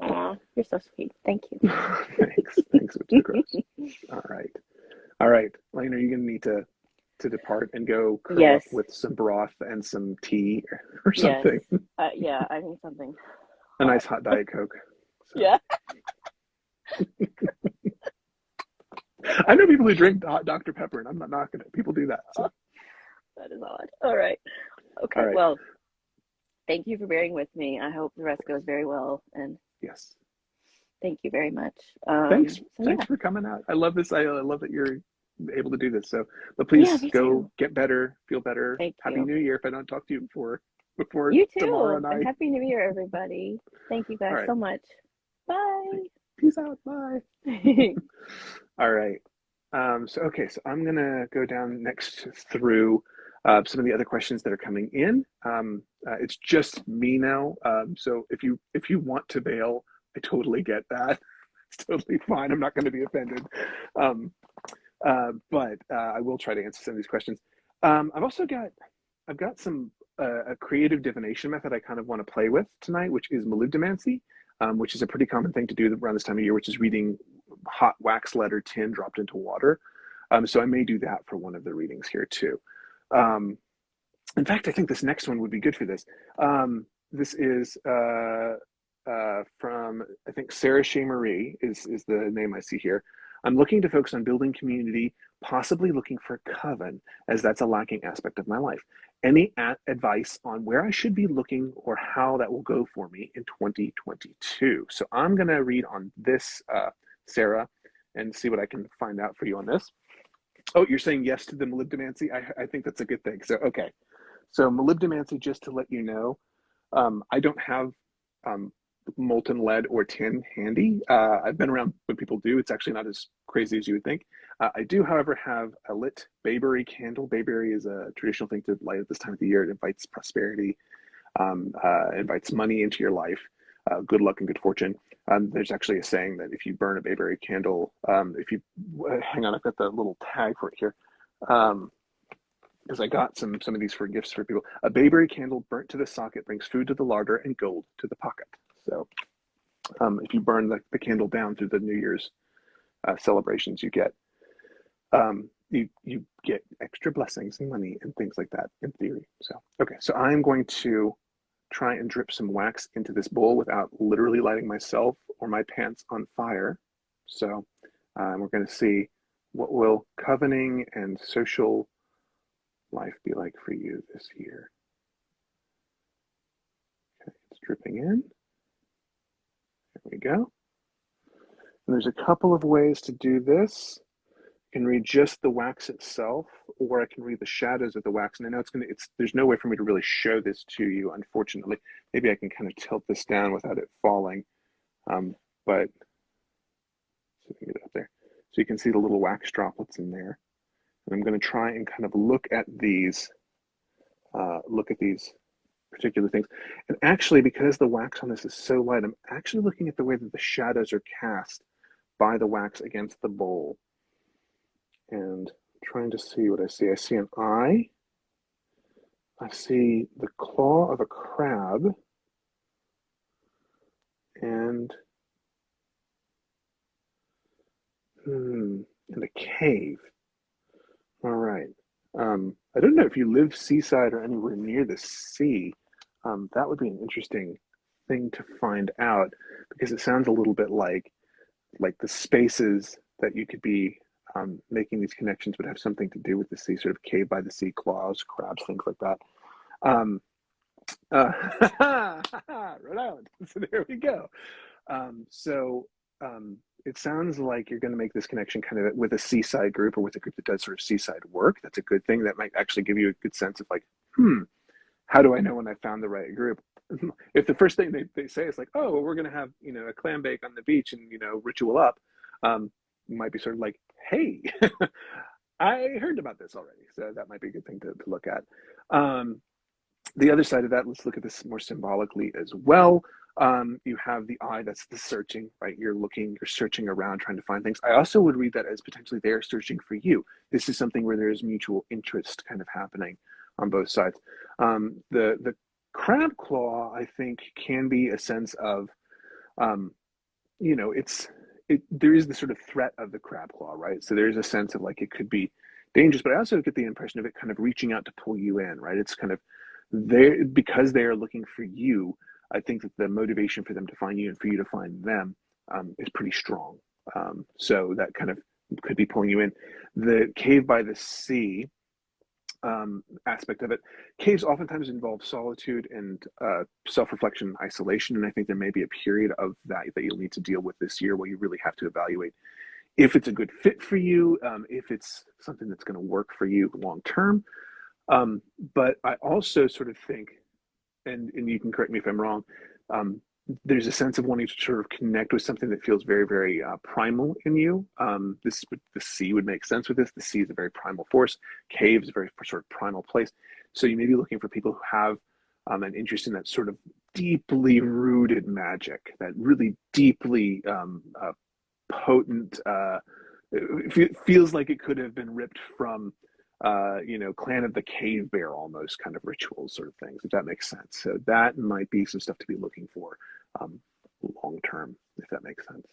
aw, you're so sweet. Thank you. thanks, which is gross. All right, Lane, are you going to need to depart and go curl up Yes. with some broth and some tea or Yes. something? Yeah, I need something A hot. nice hot Diet Coke. So. Yeah. I know people who drink hot Dr. Pepper, and I'm not knocking it. People do that. So. That is odd. All right. Okay. All right. Well, thank you for bearing with me. I hope the rest goes very well. And Yes. thank you very much. Thanks. So Thanks yeah. for coming out. I love this. I love that you're able to do this. So, but Yeah, please me go too. get better, feel better. Thank Happy you. New Year if I don't talk to you before You tomorrow too. And night. Happy New Year, everybody. Thank you All guys right. so much. Bye. Peace out. Bye. All right. So I'm gonna go down next through some of the other questions that are coming in. It's just me now. So if you want to bail, I totally get that. It's totally fine. I'm not going to be offended. Um, but I will try to answer some of these questions. I've got some a creative divination method I kind of want to play with tonight, which is molybdomancy, which is a pretty common thing to do around this time of year, which is reading hot wax letter tin dropped into water. So I may do that for one of the readings here too. Um, in fact, I think this next one would be good for this. This is from, I think, Sarah Shea Marie is the name I see here. I'm looking to focus on building community, possibly looking for coven, as that's a lacking aspect of my life. Any advice on where I should be looking or how that will go for me in 2022? So I'm going to read on this, Sarah, and see what I can find out for you on this. Oh, you're saying yes to the molybdomancy? I think that's a good thing. So, okay. So molybdomancy, just to let you know, I don't have molten lead or tin handy. I've been around when people do. It's actually not as crazy as you would think. I do, however, have a lit bayberry candle. Bayberry is a traditional thing to light at this time of the year. It invites prosperity, invites money into your life, good luck and good fortune. There's actually a saying that if you burn a bayberry candle, if you hang on, I've got the little tag for it here. Because I got some of these for gifts for people. A bayberry candle burnt to the socket brings food to the larder and gold to the pocket. So if you burn the candle down through the New Year's celebrations, you get you get extra blessings and money and things like that in theory. So okay, so I'm going to try and drip some wax into this bowl without literally lighting myself or my pants on fire. So we're going to see what will covenanting and social life be like for you this year. Okay, it's dripping in. There we go. And there's a couple of ways to do this. I can read just the wax itself, or I can read the shadows of the wax. And I know there's no way for me to really show this to you, unfortunately. Maybe I can kind of tilt this down without it falling. But so we can get it up there. So you can see the little wax droplets in there. And I'm going to try and kind of look at these particular things. And actually, because the wax on this is so light, I'm actually looking at the way that the shadows are cast by the wax against the bowl. And trying to see what I see. I see an eye. I see the claw of a crab. And a cave. All right. I don't know if you live seaside or anywhere near the sea. That would be an interesting thing to find out, because it sounds a little bit like the spaces that you could be making these connections would have something to do with the sea, sort of cave by the sea, claws, crabs, things like that. Rhode Island. So there we go. It sounds like you're going to make this connection kind of with a seaside group, or with a group that does sort of seaside work. That's a good thing. That might actually give you a good sense of like, how do I know when I found the right group? If the first thing they say is like, oh, well, we're going to have, a clam bake on the beach and, ritual up, you might be sort of like, hey, I heard about this already. So that might be a good thing to look at. The other side of that, let's look at this more symbolically as well. You have the eye, that's the searching, right? You're searching around, trying to find things. I also would read that as potentially they're searching for you. This is something where there's mutual interest kind of happening on both sides. The crab claw, I think, can be a sense of, there is the sort of threat of the crab claw, right? So there's a sense of like it could be dangerous, but I also get the impression of it kind of reaching out to pull you in, right? It's kind of because they are looking for you. I think that the motivation for them to find you and for you to find them is pretty strong. So that kind of could be pulling you in. The cave by the sea aspect of it. Caves oftentimes involve solitude and self-reflection and isolation, and I think there may be a period of that you'll need to deal with this year, where you really have to evaluate if it's a good fit for you, if it's something that's going to work for you long term. But I also sort of think, and you can correct me if I'm wrong, there's a sense of wanting to sort of connect with something that feels very, very primal in you. The sea would make sense with this. The sea is a very primal force. Cave is a very sort of primal place. So you may be looking for people who have an interest in that sort of deeply rooted magic, that really deeply potent, it feels like it could have been ripped from Clan of the Cave Bear almost kind of rituals, sort of things, if that makes sense. So that might be some stuff to be looking for long term, if that makes sense.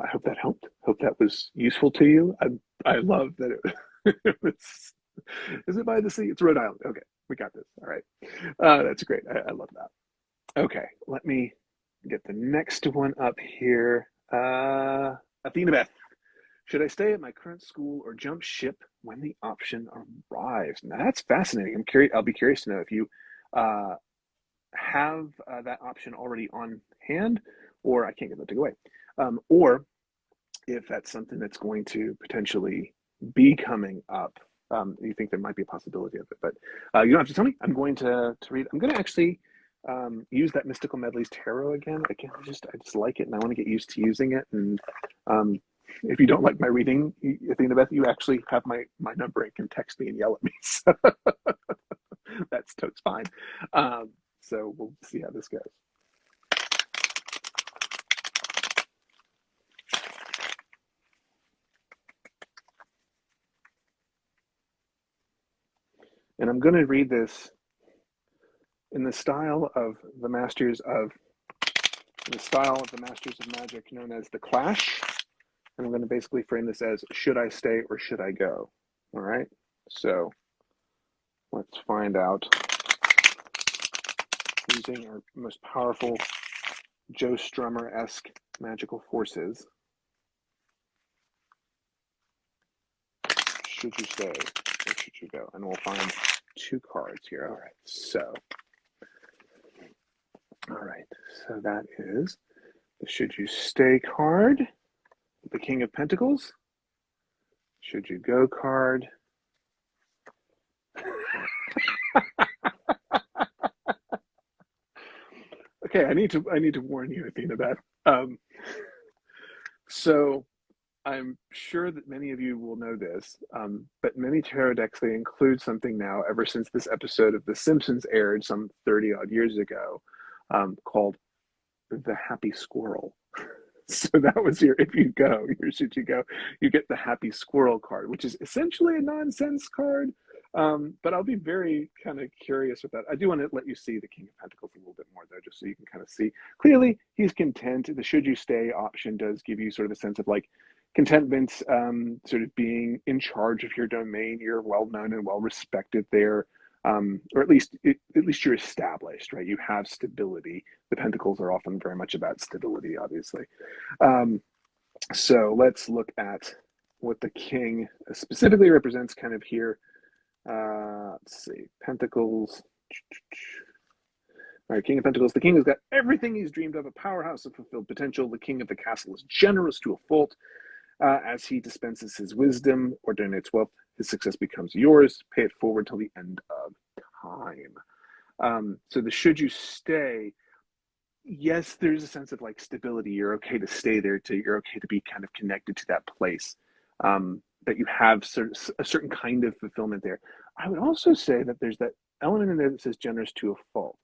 I hope that helped. Hope that was useful to you. I love that it was. Is it by the sea? It's Rhode Island. Okay, we got this. All right, that's great. I love that. Okay, let me get the next one up here. Athena Beth. Should I stay at my current school or jump ship when the option arrives? Now that's fascinating. I'm curious. I'll be curious to know if you have that option already on hand, or I can't get that to go away, or if that's something that's going to potentially be coming up. You think there might be a possibility of it, but you don't have to tell me. I'm going to read. I'm going to actually use that Mystical Medleys Tarot again. Again, I just like it, and I want to get used to using it. And if you don't like my reading, Athena Beth, you actually have my number and can text me and yell at me. So that's totes fine. So we'll see how this goes. And I'm going to read this in the style of the Masters of Magic, known as the Clash. And I'm going to basically frame this as, should I stay or should I go? All right. So let's find out using our most powerful Joe Strummer-esque magical forces. Should you stay or should you go? And we'll find 2 cards here. All right, so that is the Should You Stay card, the King of Pentacles. Should You Go card. Okay, I need to warn you, Athena, that so I'm sure that many of you will know this, but many tarot decks, they include something now ever since this episode of The Simpsons aired some 30 odd years ago, called the Happy Squirrel. So that was your If You Go, your Should You Go, you get the Happy Squirrel card, which is essentially a nonsense card. But I'll be very kind of curious with that. I do want to let you see the King of Pentacles a little bit more, though, just so you can kind of see. Clearly, he's content. The Should You Stay option does give you sort of a sense of like contentment, sort of being in charge of your domain. You're well known and well respected there, or at least you're established, right? You have stability. The Pentacles are often very much about stability, obviously. So let's look at what the King specifically represents, kind of here. Let's see, Pentacles. All right, King of Pentacles. The King has got everything he's dreamed of, a powerhouse of fulfilled potential. The King of the Castle is generous to a fault. As he dispenses his wisdom or donates wealth, his success becomes yours. Pay it forward till the end of time. So the Should You Stay, yes, there's a sense of like stability. You're okay to stay there. You're okay to be kind of connected to that place. That you have a certain kind of fulfillment there. I would also say that there's that element in there that says generous to a fault.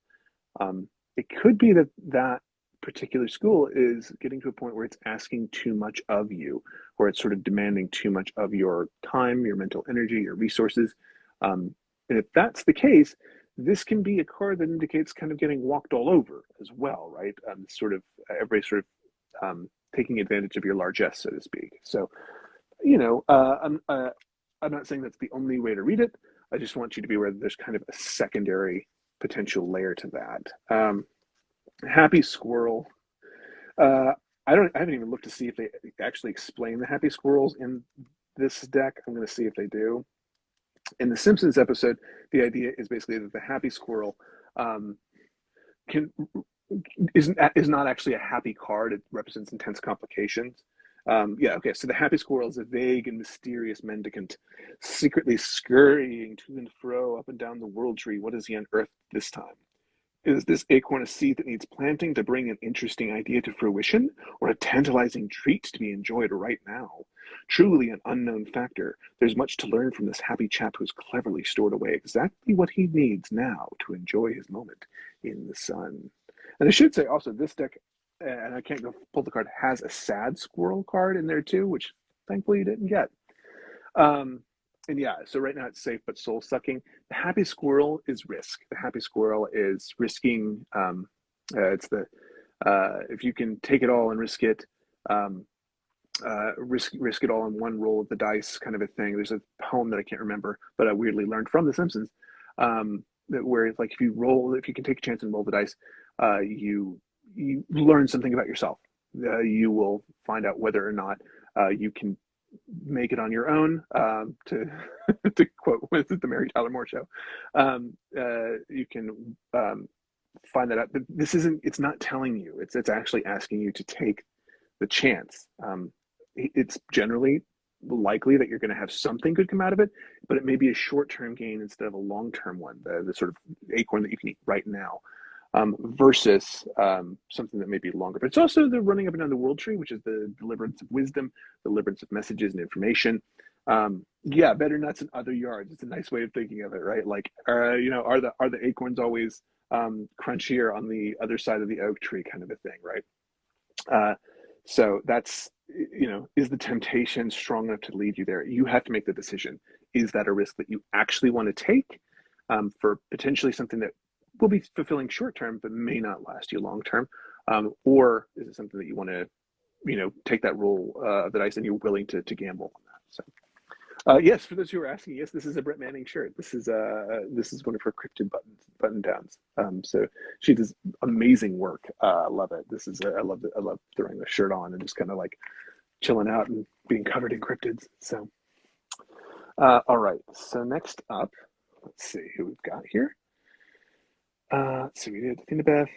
It could be that particular school is getting to a point where it's asking too much of you, or it's sort of demanding too much of your time, your mental energy, your resources. And if that's the case, this can be a card that indicates kind of getting walked all over as well, right? Sort of everybody sort of taking advantage of your largesse, so to speak. So, I'm not saying that's the only way to read it. I just want you to be aware that there's kind of a secondary potential layer to that. Happy Squirrel. I haven't even looked to see if they actually explain the Happy Squirrels in this deck. I'm going to see if they do. In the Simpsons episode, the idea is basically that the Happy Squirrel is not actually a happy card. It represents intense complications. So the Happy Squirrel is a vague and mysterious mendicant, secretly scurrying to and fro up and down the world tree. What has he unearthed this time? Is this acorn a seed that needs planting to bring an interesting idea to fruition, or a tantalizing treat to be enjoyed right now? Truly an unknown factor. There's much to learn from this happy chap who's cleverly stored away exactly what he needs now to enjoy his moment in the sun. And I should say also, this deck, and I can't go pull the card, has a sad squirrel card in there too, which thankfully you didn't get. So right now it's safe but soul sucking. The Happy Squirrel is risk. The Happy Squirrel is risking. It's the if you can take it all and risk it, risk it all in one roll of the dice, kind of a thing. There's a poem that I can't remember, but I weirdly learned from The Simpsons, where it's like if you can take a chance and roll the dice, you learn something about yourself. You will find out whether or not you can make it on your own, to to quote with the Mary Tyler Moore Show. You can find that out. But it's not telling you, it's actually asking you to take the chance. It's generally likely that you're going to have something good come out of it, but it may be a short-term gain instead of a long-term one, the sort of acorn that you can eat right now. Versus something that may be longer. But it's also the running up and down the world tree, which is the deliverance of wisdom, deliverance of messages and information. Better nuts in other yards. It's a nice way of thinking of it, right? Like, are the acorns always crunchier on the other side of the oak tree, kind of a thing, right? So that's, is the temptation strong enough to lead you there? You have to make the decision. Is that a risk that you actually want to take for potentially something that will be fulfilling short term, but may not last you long term? Or is it something that you want to, take that roll of the dice and you're willing to gamble on that? So, Yes, for those who are asking, yes, this is a Brett Manning shirt. This is one of her cryptid button downs. So she does amazing work. I love it. I love it. I love throwing the shirt on and just kind of like chilling out and being covered in cryptids. So, all right. So next up, let's see who we've got here. So we did Beth.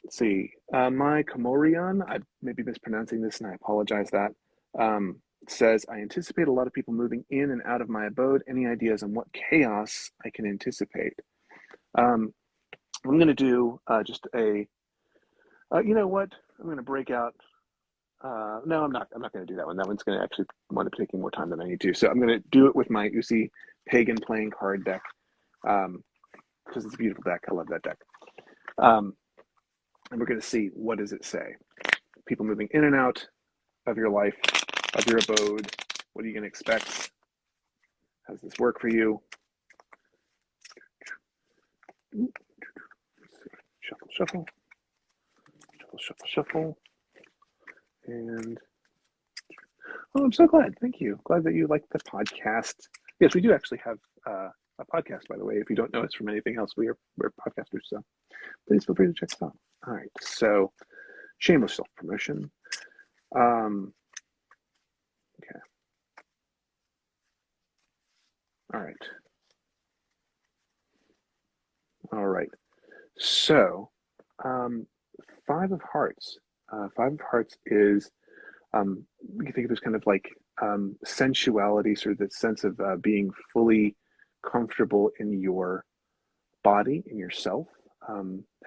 Let's see. My Komorian, I may be mispronouncing this and I apologize that. Says, I anticipate a lot of people moving in and out of my abode. Any ideas on what chaos I can anticipate? I'm going to do just you know what? I'm going to break out. No, I'm not. I'm not going to do that one. That one's going to actually wind up taking more time than I need to. So I'm going to do it with my Usi Pagan playing card deck because it's a beautiful deck. I love that deck. And we're going to see, what does it say? People moving in and out of your life, of your abode. What are you going to expect? How does this work for you? Shuffle, shuffle, shuffle, shuffle, shuffle. And oh, I'm so glad. Thank you. Glad that you like the podcast. Yes, we do actually have a podcast, by the way. If you don't know us from anything else, we're podcasters. So please feel free to check us out. All right. So shameless self-promotion. Okay. All right. All right. So, Five of Hearts. Five of Hearts is, you can think of it as kind of like sensuality, sort of the sense of being fully comfortable in your body, in yourself.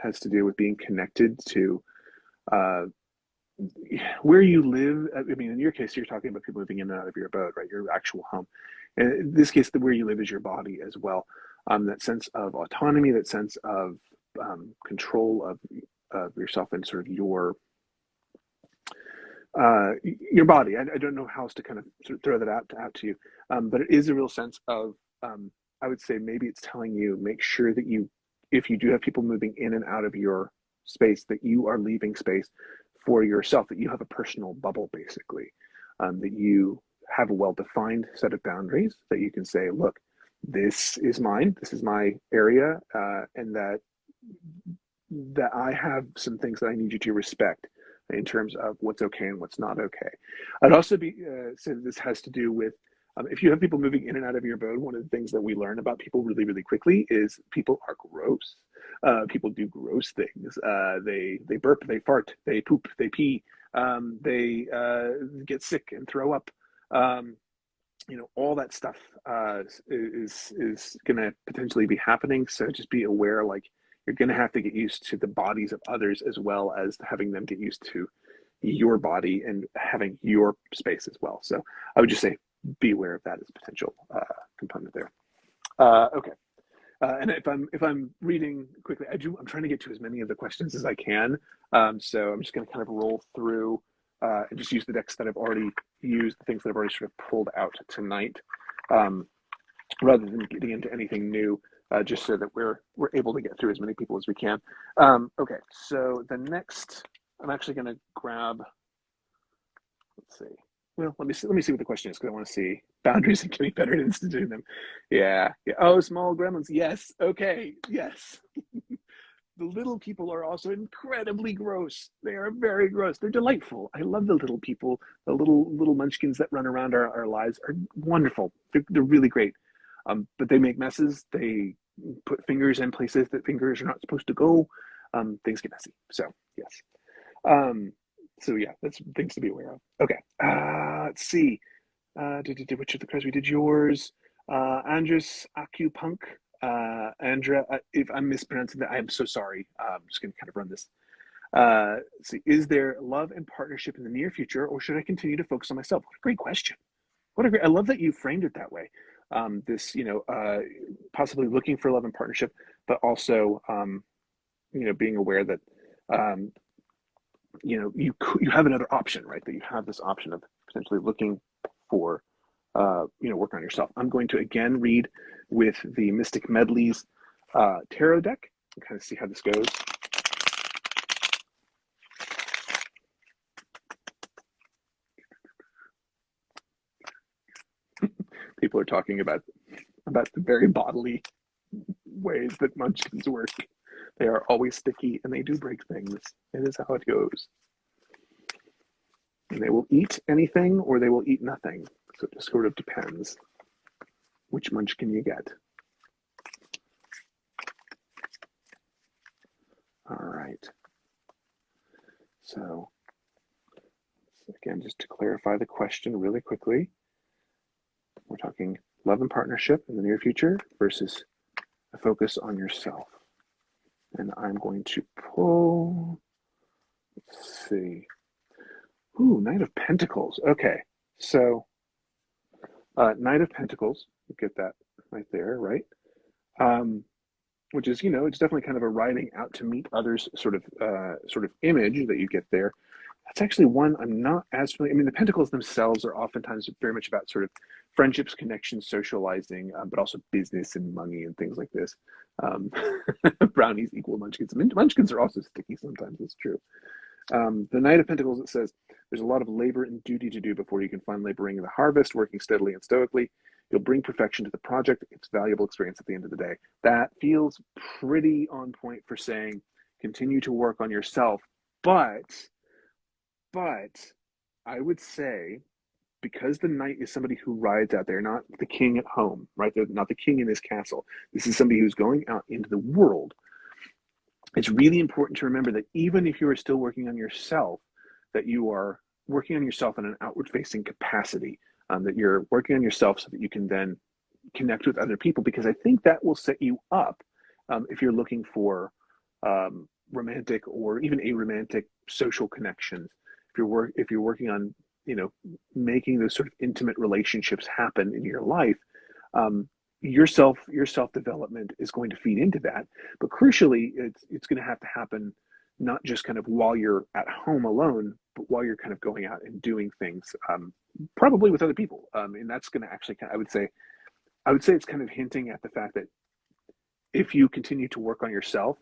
Has to do with being connected to uh, where you live. I mean, in your case, you're talking about people moving in and out of your abode, right? Your actual home. And in this case, the where you live is your body as well. That sense of autonomy, that sense of control of yourself and sort of your body. I don't know how else to kind of sort of throw that out to you, but it is a real sense of. I would say maybe it's telling you, make sure that you, if you do have people moving in and out of your space, that you are leaving space for yourself, that you have a personal bubble, basically, that you have a well-defined set of boundaries that you can say, look, this is mine, this is my area, and that I have some things that I need you to respect in terms of what's okay and what's not okay. I'd also be say that this has to do with if you have people moving in and out of your abode. One of the things that we learn about people really, really quickly is people are gross. People do gross things. They burp, they fart, they poop, they pee, they get sick and throw up. All that stuff is going to potentially be happening. So just be aware, like you're going to have to get used to the bodies of others as well as having them get used to your body and having your space as well. So I would just say be aware of that as a potential component there. Okay. And if I'm reading quickly, I'm trying to get to as many of the questions as I can. So I'm just going to kind of roll through and just use the decks that I've already used, the things that I've already sort of pulled out tonight, rather than getting into anything new, just so that we're able to get through as many people as we can. Okay, so the next, I'm actually going to grab. Let's see. Well, let me see what the question is, because I want to see boundaries and getting better at instituting them. Yeah. Oh, small gremlins. Yes. Okay. Yes. The little people are also incredibly gross. They are very gross. They're delightful. I love the little people. The little munchkins that run around our lives are wonderful. They're really great. But they make messes. They put fingers in places that fingers are not supposed to go. Things get messy. So yes. So yeah, that's things to be aware of. Okay. Let's see. Which of the cards we did? Yours, Andres Acupunk. Andrea, if I'm mispronouncing that, I am so sorry. I'm just going to kind of run this. Let's see. Is there love and partnership in the near future, or should I continue to focus on myself? What a great question. I love that you framed it that way. This, possibly looking for love and partnership, but also, being aware that, you have another option, right? That you have this option of potentially looking for, work on yourself. I'm going to again read with the Mystic Medleys tarot deck and kind of see how this goes. people are talking about the very bodily ways that munchkins work. They are always sticky and they do break things. It is how it goes. And they will eat anything or they will eat nothing. So it just sort of depends which munchkin you get. All right. So again, just to clarify the question really quickly, we're talking love and partnership in the near future versus a focus on yourself. And I'm going to pull, let's see. Ooh, Knight of Pentacles. Okay, so Knight of Pentacles, you get that right there, right? Which is, it's definitely kind of a riding out to meet others sort of image that you get there. That's actually one I'm not as familiar. I mean, the pentacles themselves are oftentimes very much about sort of friendships, connections, socializing, but also business and money and things like this. Brownies equal munchkins. Munchkins are also sticky sometimes, it's true. The Knight of Pentacles, it says, there's a lot of labor and duty to do before you can finally bring the harvest, working steadily and stoically. You'll bring perfection to the project. It's valuable experience at the end of the day. That feels pretty on point for saying, continue to work on yourself. But I would say, because the knight is somebody who rides out there, not the king at home, right? They're not the king in his castle. This is somebody who's going out into the world. It's really important to remember that even if you are still working on yourself, that you are working on yourself in an outward-facing capacity, that you're working on yourself so that you can then connect with other people, because I think that will set you up if you're looking for romantic or even aromantic social connections. If you're working on making those sort of intimate relationships happen in your life, your self development is going to feed into that. But crucially, it's going to have to happen not just kind of while you're at home alone, but while you're kind of going out and doing things, probably with other people. And that's going to actually, I would say it's kind of hinting at the fact that if you continue to work on yourself,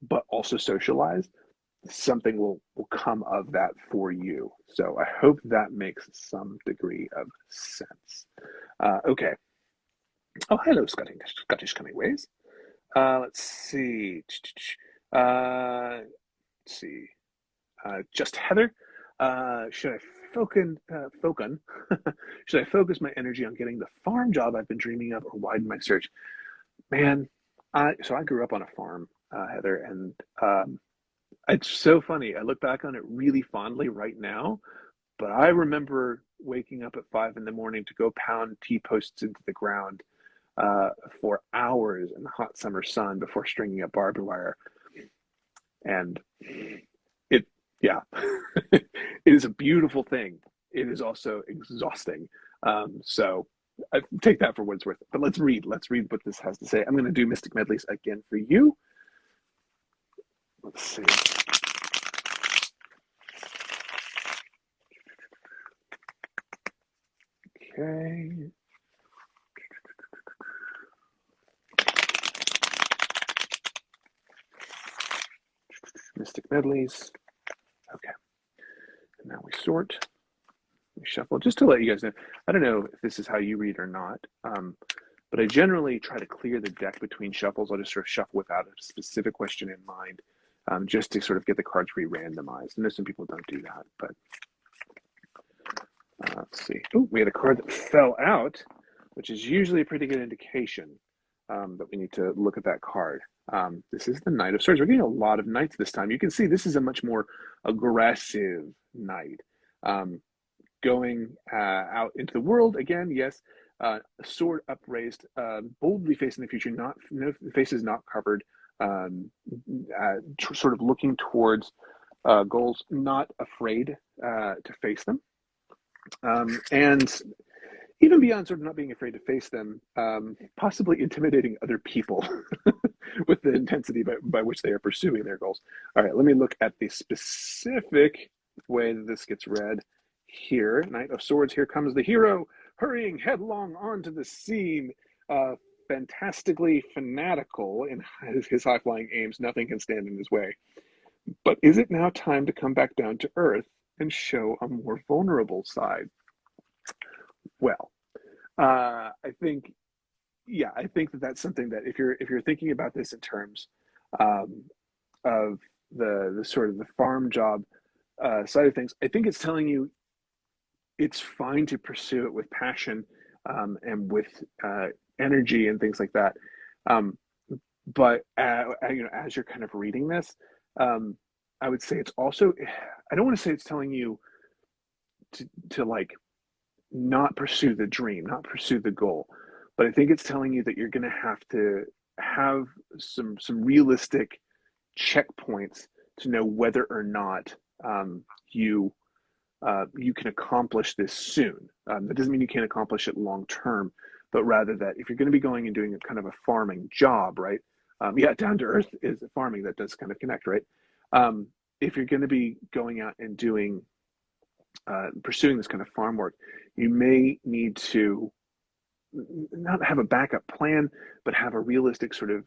but also socialize, something will come of that for you. So I hope that makes some degree of sense. Okay. Oh, hello, Scottish Coming Ways. Let's see. Just Heather. Should I should I focus my energy on getting the farm job I've been dreaming of, or widen my search? Man, I grew up on a farm, Heather, and it's so funny. I look back on it really fondly right now, but I remember waking up at 5 a.m. to go pound T-posts into the ground for hours in the hot summer sun before stringing up barbed wire. And yeah, it is a beautiful thing. It is also exhausting. So I take that for what it's worth. But let's read what this has to say. I'm going to do Mystic Medleys again for you. Let's see. Okay. Mystic Medleys. Okay. And now we sort. We shuffle. Just to let you guys know, I don't know if this is how you read or not, but I generally try to clear the deck between shuffles. I'll just sort of shuffle without a specific question in mind, just to sort of get the cards re-randomized. I know some people don't do that, but let's see. Oh, we had a card that fell out, which is usually a pretty good indication that we need to look at that card. This is the Knight of Swords. We're getting a lot of knights this time. You can see this is a much more aggressive knight. Going out into the world again, yes, sword upraised, boldly facing the future. The face is not covered. Sort of looking towards goals, not afraid to face them, and even beyond sort of not being afraid to face them, possibly intimidating other people with the intensity by which they are pursuing their goals. All right, let me look at the specific way that this gets read here. Knight of Swords, here comes the hero, hurrying headlong onto the scene, fantastically fanatical in his high-flying aims. Nothing can stand in his way. But is it now time to come back down to earth and show a more vulnerable side? Well, I think, yeah, I think that that's something that if you're thinking about this in terms um, of the sort of the farm job side of things, I think it's telling you it's fine to pursue it with passion and with energy and things like that. Um, but as you're kind of reading this, um, I would say it's also, I don't want to say it's telling you to like not pursue the dream, not pursue the goal, but I think it's telling you that you're going to have to have some realistic checkpoints to know whether or not you you can accomplish this soon. That doesn't mean you can't accomplish it long term, but rather that if you're going to be going and doing a kind of a farming job, right? Yeah, down to earth is farming that does kind of connect, right? Um, if you're going to be going out and doing pursuing this kind of farm work, you may need to not have a backup plan, but have a realistic sort of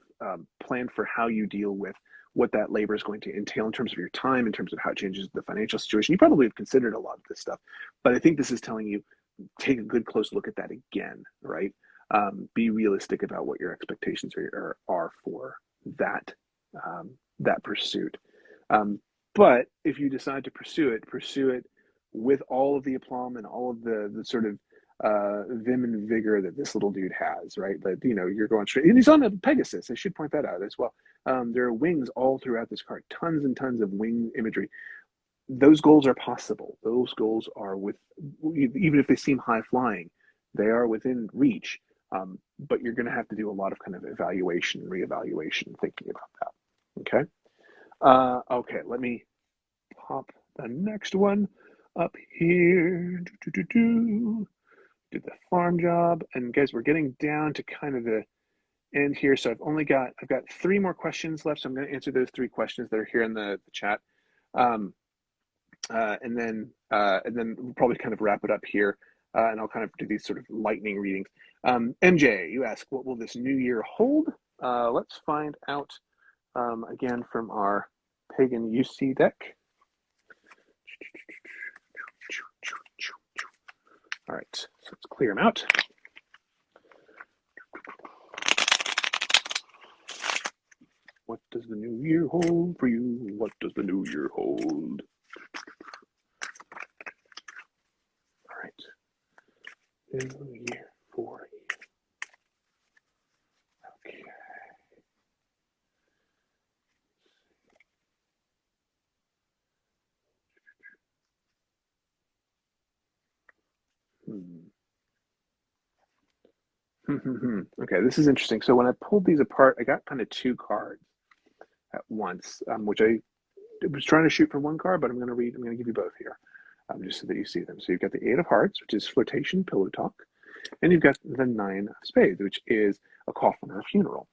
plan for how you deal with what that labor is going to entail in terms of your time, in terms of how it changes the financial situation. You probably have considered a lot of this stuff, but I think this is telling you take a good close look at that again, right? Be realistic about what your expectations are for that that pursuit. Um, but if you decide to pursue it with all of the aplomb and all of the sort of vim and vigor that this little dude has, right? That you're going straight. And he's on a Pegasus. I should point that out as well. There are wings all throughout this card, tons and tons of wing imagery. Those goals are possible. Those goals are with, even if they seem high flying, they are within reach. But you're going to have to do a lot of kind of evaluation, reevaluation, thinking about that. Okay. Okay. Let me pop the next one up here. Did the farm job, and guys, we're getting down to kind of the end here. So I've got three more questions left. So I'm going to answer those three questions that are here in the chat. Um, and then we'll probably kind of wrap it up here, and I'll kind of do these sort of lightning readings. MJ, you ask, what will this new year hold? Let's find out again from our pagan UC deck. All right, so let's clear them out. What does the new year hold for you? What does the new year hold? All right. New year for you. Okay. Okay, this is interesting. So when I pulled these apart, I got kind of two cards at once, which I was trying to shoot for one card, but I'm going to give you both here, just so that you see them. So you've got the Eight of Hearts, which is flirtation, pillow talk, and you've got the Nine of Spades, which is a coffin or a funeral.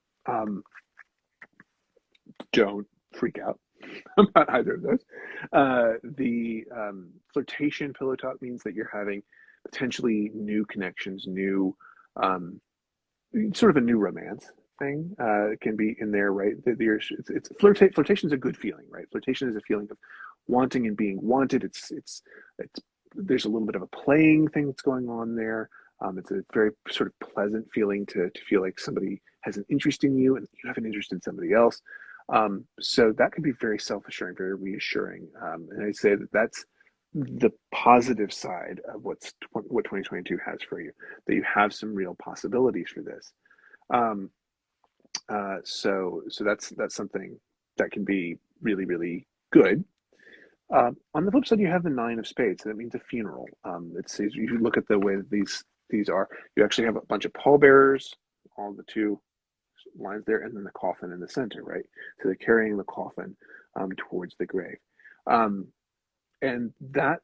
Don't freak out about either of those. The flirtation, pillow talk means that you're having potentially new connections, new sort of a new romance thing can be in there, right? Flirtation is a good feeling, right? Flirtation is a feeling of wanting and being wanted. It's there's a little bit of a playing thing that's going on there. It's a very sort of pleasant feeling to feel like somebody has an interest in you and you have an interest in somebody else. So that can be very self-assuring, very reassuring. And I'd say that that's the positive side of what 2022 has for you, that you have some real possibilities for this. Um, so that's something that can be really, really good. On the flip side, you have the Nine of Spades. So that means a funeral. It says you look at the way that these are. You actually have a bunch of pallbearers, all the two lines there, and then the coffin in the center, right? So they're carrying the coffin towards the grave, and that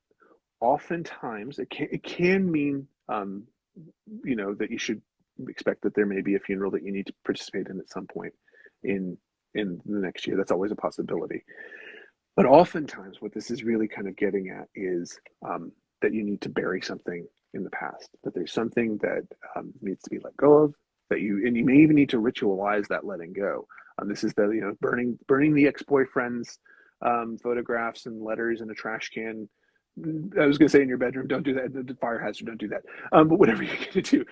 oftentimes it can mean that you should expect that there may be a funeral that you need to participate in at some point in the next year. That's always a possibility. But oftentimes, what this is really kind of getting at is that you need to bury something in the past. That there's something that needs to be let go of. And you may even need to ritualize that letting go. This is the burning the ex-boyfriend's photographs and letters in a trash can. I was going to say in your bedroom, don't do that. The fire hazard, don't do that. But whatever you're going to do,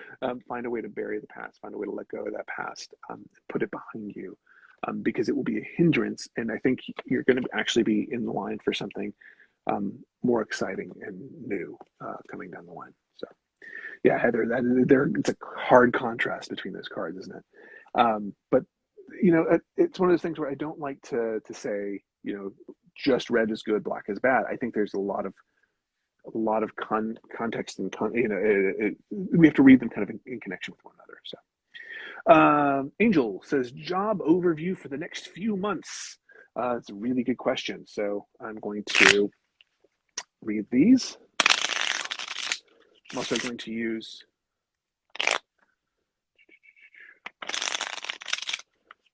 find a way to bury the past, find a way to let go of that past, put it behind you, because it will be a hindrance. And I think you're going to actually be in the line for something more exciting and new coming down the line. So, yeah, Heather, it's a hard contrast between those cards, isn't it? But it's one of those things where I don't like to say, just red is good, black is bad. I think there's a lot of context and we have to read them kind of in connection with one another. So, Angel says job overview for the next few months. It's a really good question. So I'm going to read these. I'm also going to use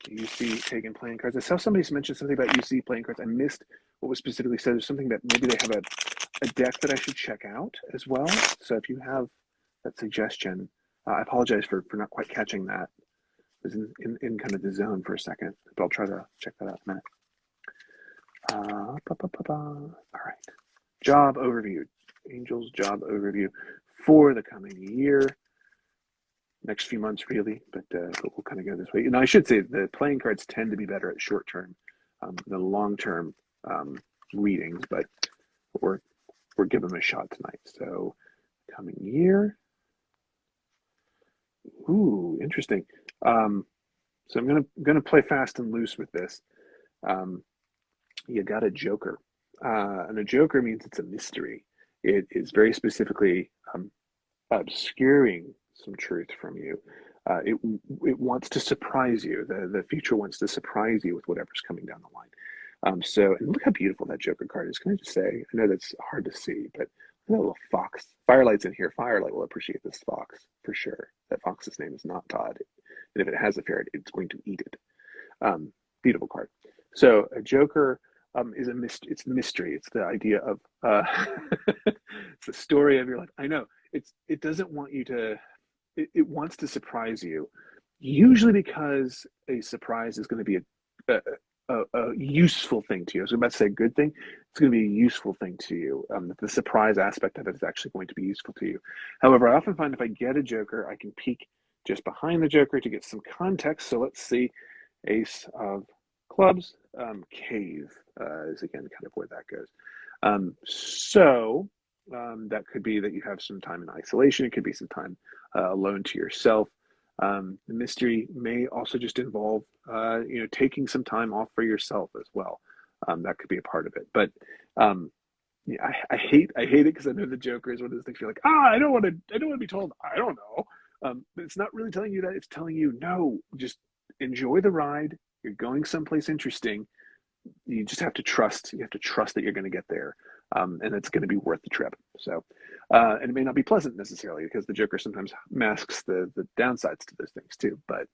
UC Pagan playing cards. I saw somebody's mentioned something about UC playing cards. I missed what was specifically said. There's something that maybe they have a deck that I should check out as well. So if you have that suggestion, I apologize for not quite catching that. I was in kind of the zone for a second, but I'll try to check that out in a minute. All right. Job overview. Angel's job overview for the coming year. Next few months, really, but we'll kind of go this way. I should say the playing cards tend to be better at short term than long term readings, but we're giving them a shot tonight. So, coming year. Ooh, interesting. So I'm gonna play fast and loose with this. You got a Joker, and a Joker means it's a mystery. It is very specifically obscuring some truth from you. It wants to surprise you. The future wants to surprise you with whatever's coming down the line. And look how beautiful that Joker card is. Can I just say? I know that's hard to see, but that little fox. Firelight's in here. Firelight will appreciate this fox for sure. That fox's name is not Todd, and if it has a ferret, it's going to eat it. Beautiful card. So a Joker is a mystery. It's the mystery. It's the idea of it's the story of your life. I know it doesn't want you to. It wants to surprise you, usually because a surprise is going to be a useful thing to you. I was about to say a good thing. It's going to be a useful thing to you. The surprise aspect of it is actually going to be useful to you. However, I often find if I get a Joker, I can peek just behind the Joker to get some context. So let's see. Ace of Clubs, Cave is again kind of where that goes. That could be that you have some time in isolation. It could be some time alone to yourself. The mystery may also just involve, taking some time off for yourself as well. That could be a part of it. But yeah, I hate it because I know the Joker is one of those things you're like, I don't want to be told. I don't know. But it's not really telling you that. It's telling you, no, just enjoy the ride. You're going someplace interesting. You just have to trust. You have to trust that you're going to get there, and it's going to be worth the trip. So, and it may not be pleasant necessarily because the Joker sometimes masks the downsides to those things too. But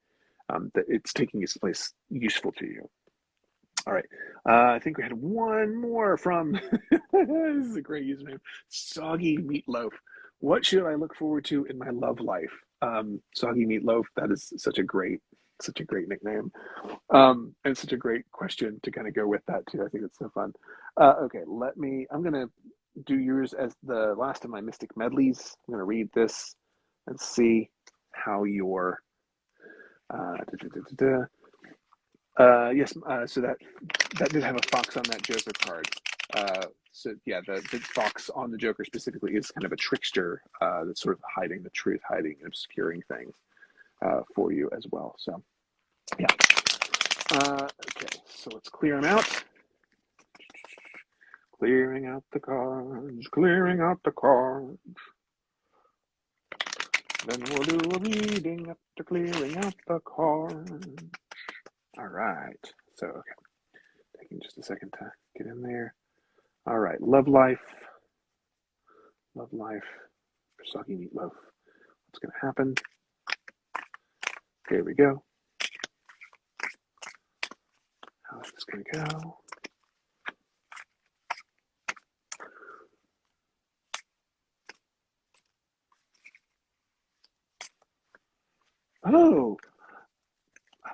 it's taking you someplace useful to you. All right. I think we had one more from. This is a great username. Soggy Meatloaf. What should I look forward to in my love life? Soggy Meatloaf. That is such a great nickname, and such a great question to kind of go with that too. I think it's so fun. Okay, I'm gonna do yours as the last of my Mystic Medleys. I'm gonna read this and see how your yes. So that did have a fox on that Joker card. So yeah, the fox on the Joker specifically is kind of a trickster that's sort of hiding the truth, hiding and obscuring things for you as well. So yeah. Okay, so let's clear them out. Clearing out the cards, clearing out the cards. Then we'll do a reading after clearing out the cards. All right. So, okay. Taking just a second to get in there. All right. Love life. Love life. Soggy Meatloaf. What's going to happen? Here we go. How is this going to go? Oh,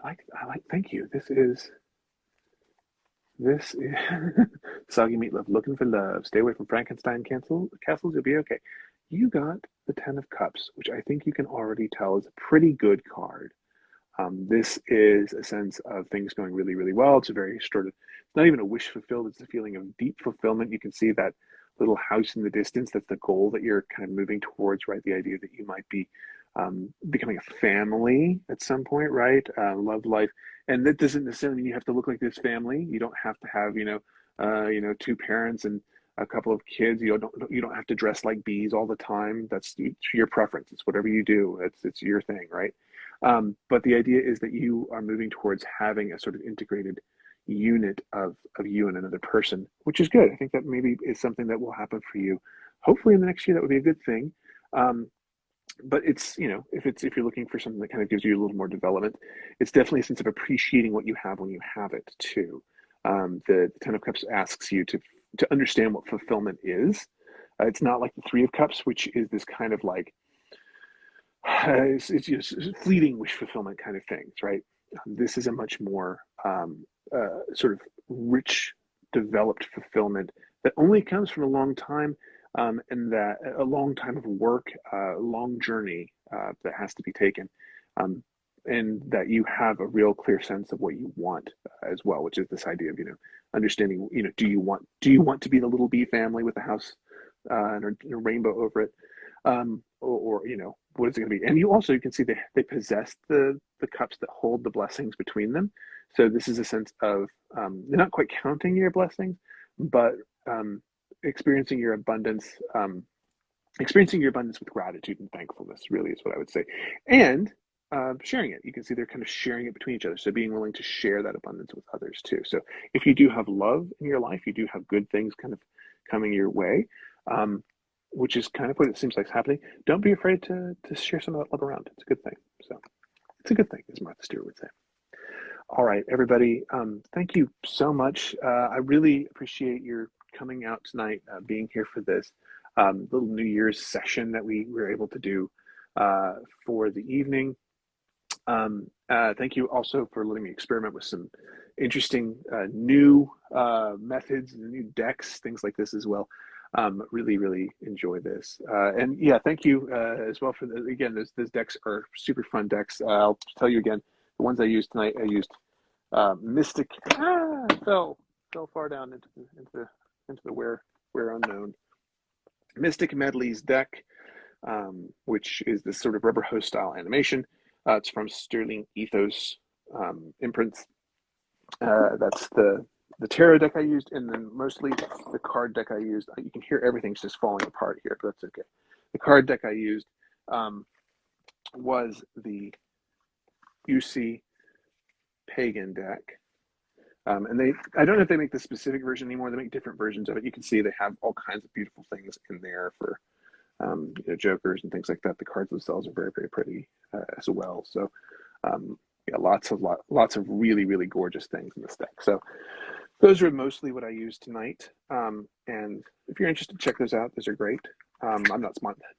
I like, thank you. This is This is soggy meatloaf looking for love. Stay away from Frankenstein castles. You'll be okay. You got the Ten of Cups, which I think you can already tell is a pretty good card. This is a sense of things going really, really well. It's a very sort of, it's not even a wish fulfilled, it's a feeling of deep fulfillment. You can see that little house in the distance. That's the goal that you're kind of moving towards, right? The idea that you might be becoming a family at some point, right? Love life. And that doesn't necessarily mean you have to look like this family. You don't have to have, two parents and a couple of kids. You don't have to dress like bees all the time. That's your preference. It's whatever you do. It's your thing, right? But the idea is that you are moving towards having a sort of integrated unit of you and another person, which is good. I think that maybe is something that will happen for you. Hopefully in the next year, that would be a good thing. Um, but it's, if you're looking for something that kind of gives you a little more development, it's definitely a sense of appreciating what you have when you have it too. The Ten of Cups asks you to understand what fulfillment is. It's not like the Three of Cups, which is this kind of like it's just fleeting wish fulfillment kind of things, right? This is a much more sort of rich, developed fulfillment that only comes from a long time, and that a long time of work, a long journey that has to be taken, um, and that you have a real clear sense of what you want as well, which is this idea of understanding. Do you want to be the little bee family with a house and a rainbow over it? Or what is it going to be? And you can see they possess the cups that hold the blessings between them. So this is a sense of they're not quite counting your blessings, but um, experiencing your abundance, experiencing your abundance with gratitude and thankfulness. Really is what I would say, and sharing it. You can see they're kind of sharing it between each other. So being willing to share that abundance with others too. So if you do have love in your life, you do have good things kind of coming your way. Um, which is kind of what it seems like is happening. Don't be afraid to share some of that love around. It's a good thing. So it's a good thing, as Martha Stewart would say. All right, everybody. Thank you so much. I really appreciate your coming out tonight, being here for this little New Year's session that we were able to do for the evening. Thank you also for letting me experiment with some interesting new methods and new decks, things like this as well. Really, really enjoy this. And yeah, thank you as well for again, those decks are super fun decks. I'll tell you again, the ones I used tonight, I used Mystic. Fell far down into the where unknown. Mystic Medley's deck, which is this sort of rubber hose style animation. It's from Sterling Ethos imprints. That's the tarot deck I used, and then mostly the card deck I used. You can hear everything's just falling apart here, but that's okay. The card deck I used was the UC Pagan deck. And I don't know if they make the specific version anymore. They make different versions of it. You can see they have all kinds of beautiful things in there for jokers and things like that. The cards themselves are very, very pretty as well. So yeah, lots of really, really gorgeous things in this deck. So those are mostly what I used tonight. And if you're interested, check those out. Those are great. I'm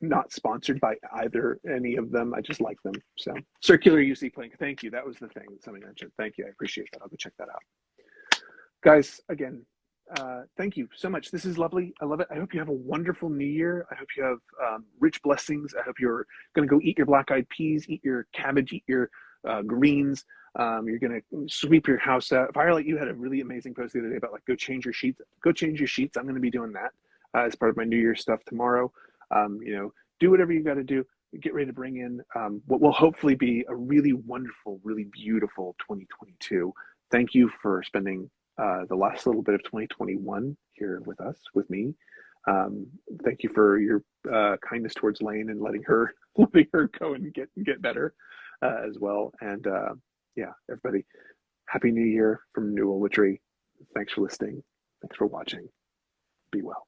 not sponsored by either any of them. I just like them. So circular UC playing. Thank you. That was the thing that somebody mentioned. Thank you. I appreciate that. I'll go check that out. Guys, again, thank you so much. This is lovely. I love it. I hope you have a wonderful new year. I hope you have rich blessings. I hope you're going to go eat your black-eyed peas, eat your cabbage, eat your greens. You're going to sweep your house out. Firelight, you had a really amazing post the other day about like, go change your sheets. Go change your sheets. I'm going to be doing that as part of my New Year's stuff tomorrow. Do whatever you got to do. Get ready to bring in what will hopefully be a really wonderful, really beautiful 2022. Thank you for spending the last little bit of 2021 here with us, with me. Thank you for your kindness towards Lane and letting her go and get better as well. And yeah, everybody, happy New Year from New World Witchery. Thanks for listening. Thanks for watching. Be well.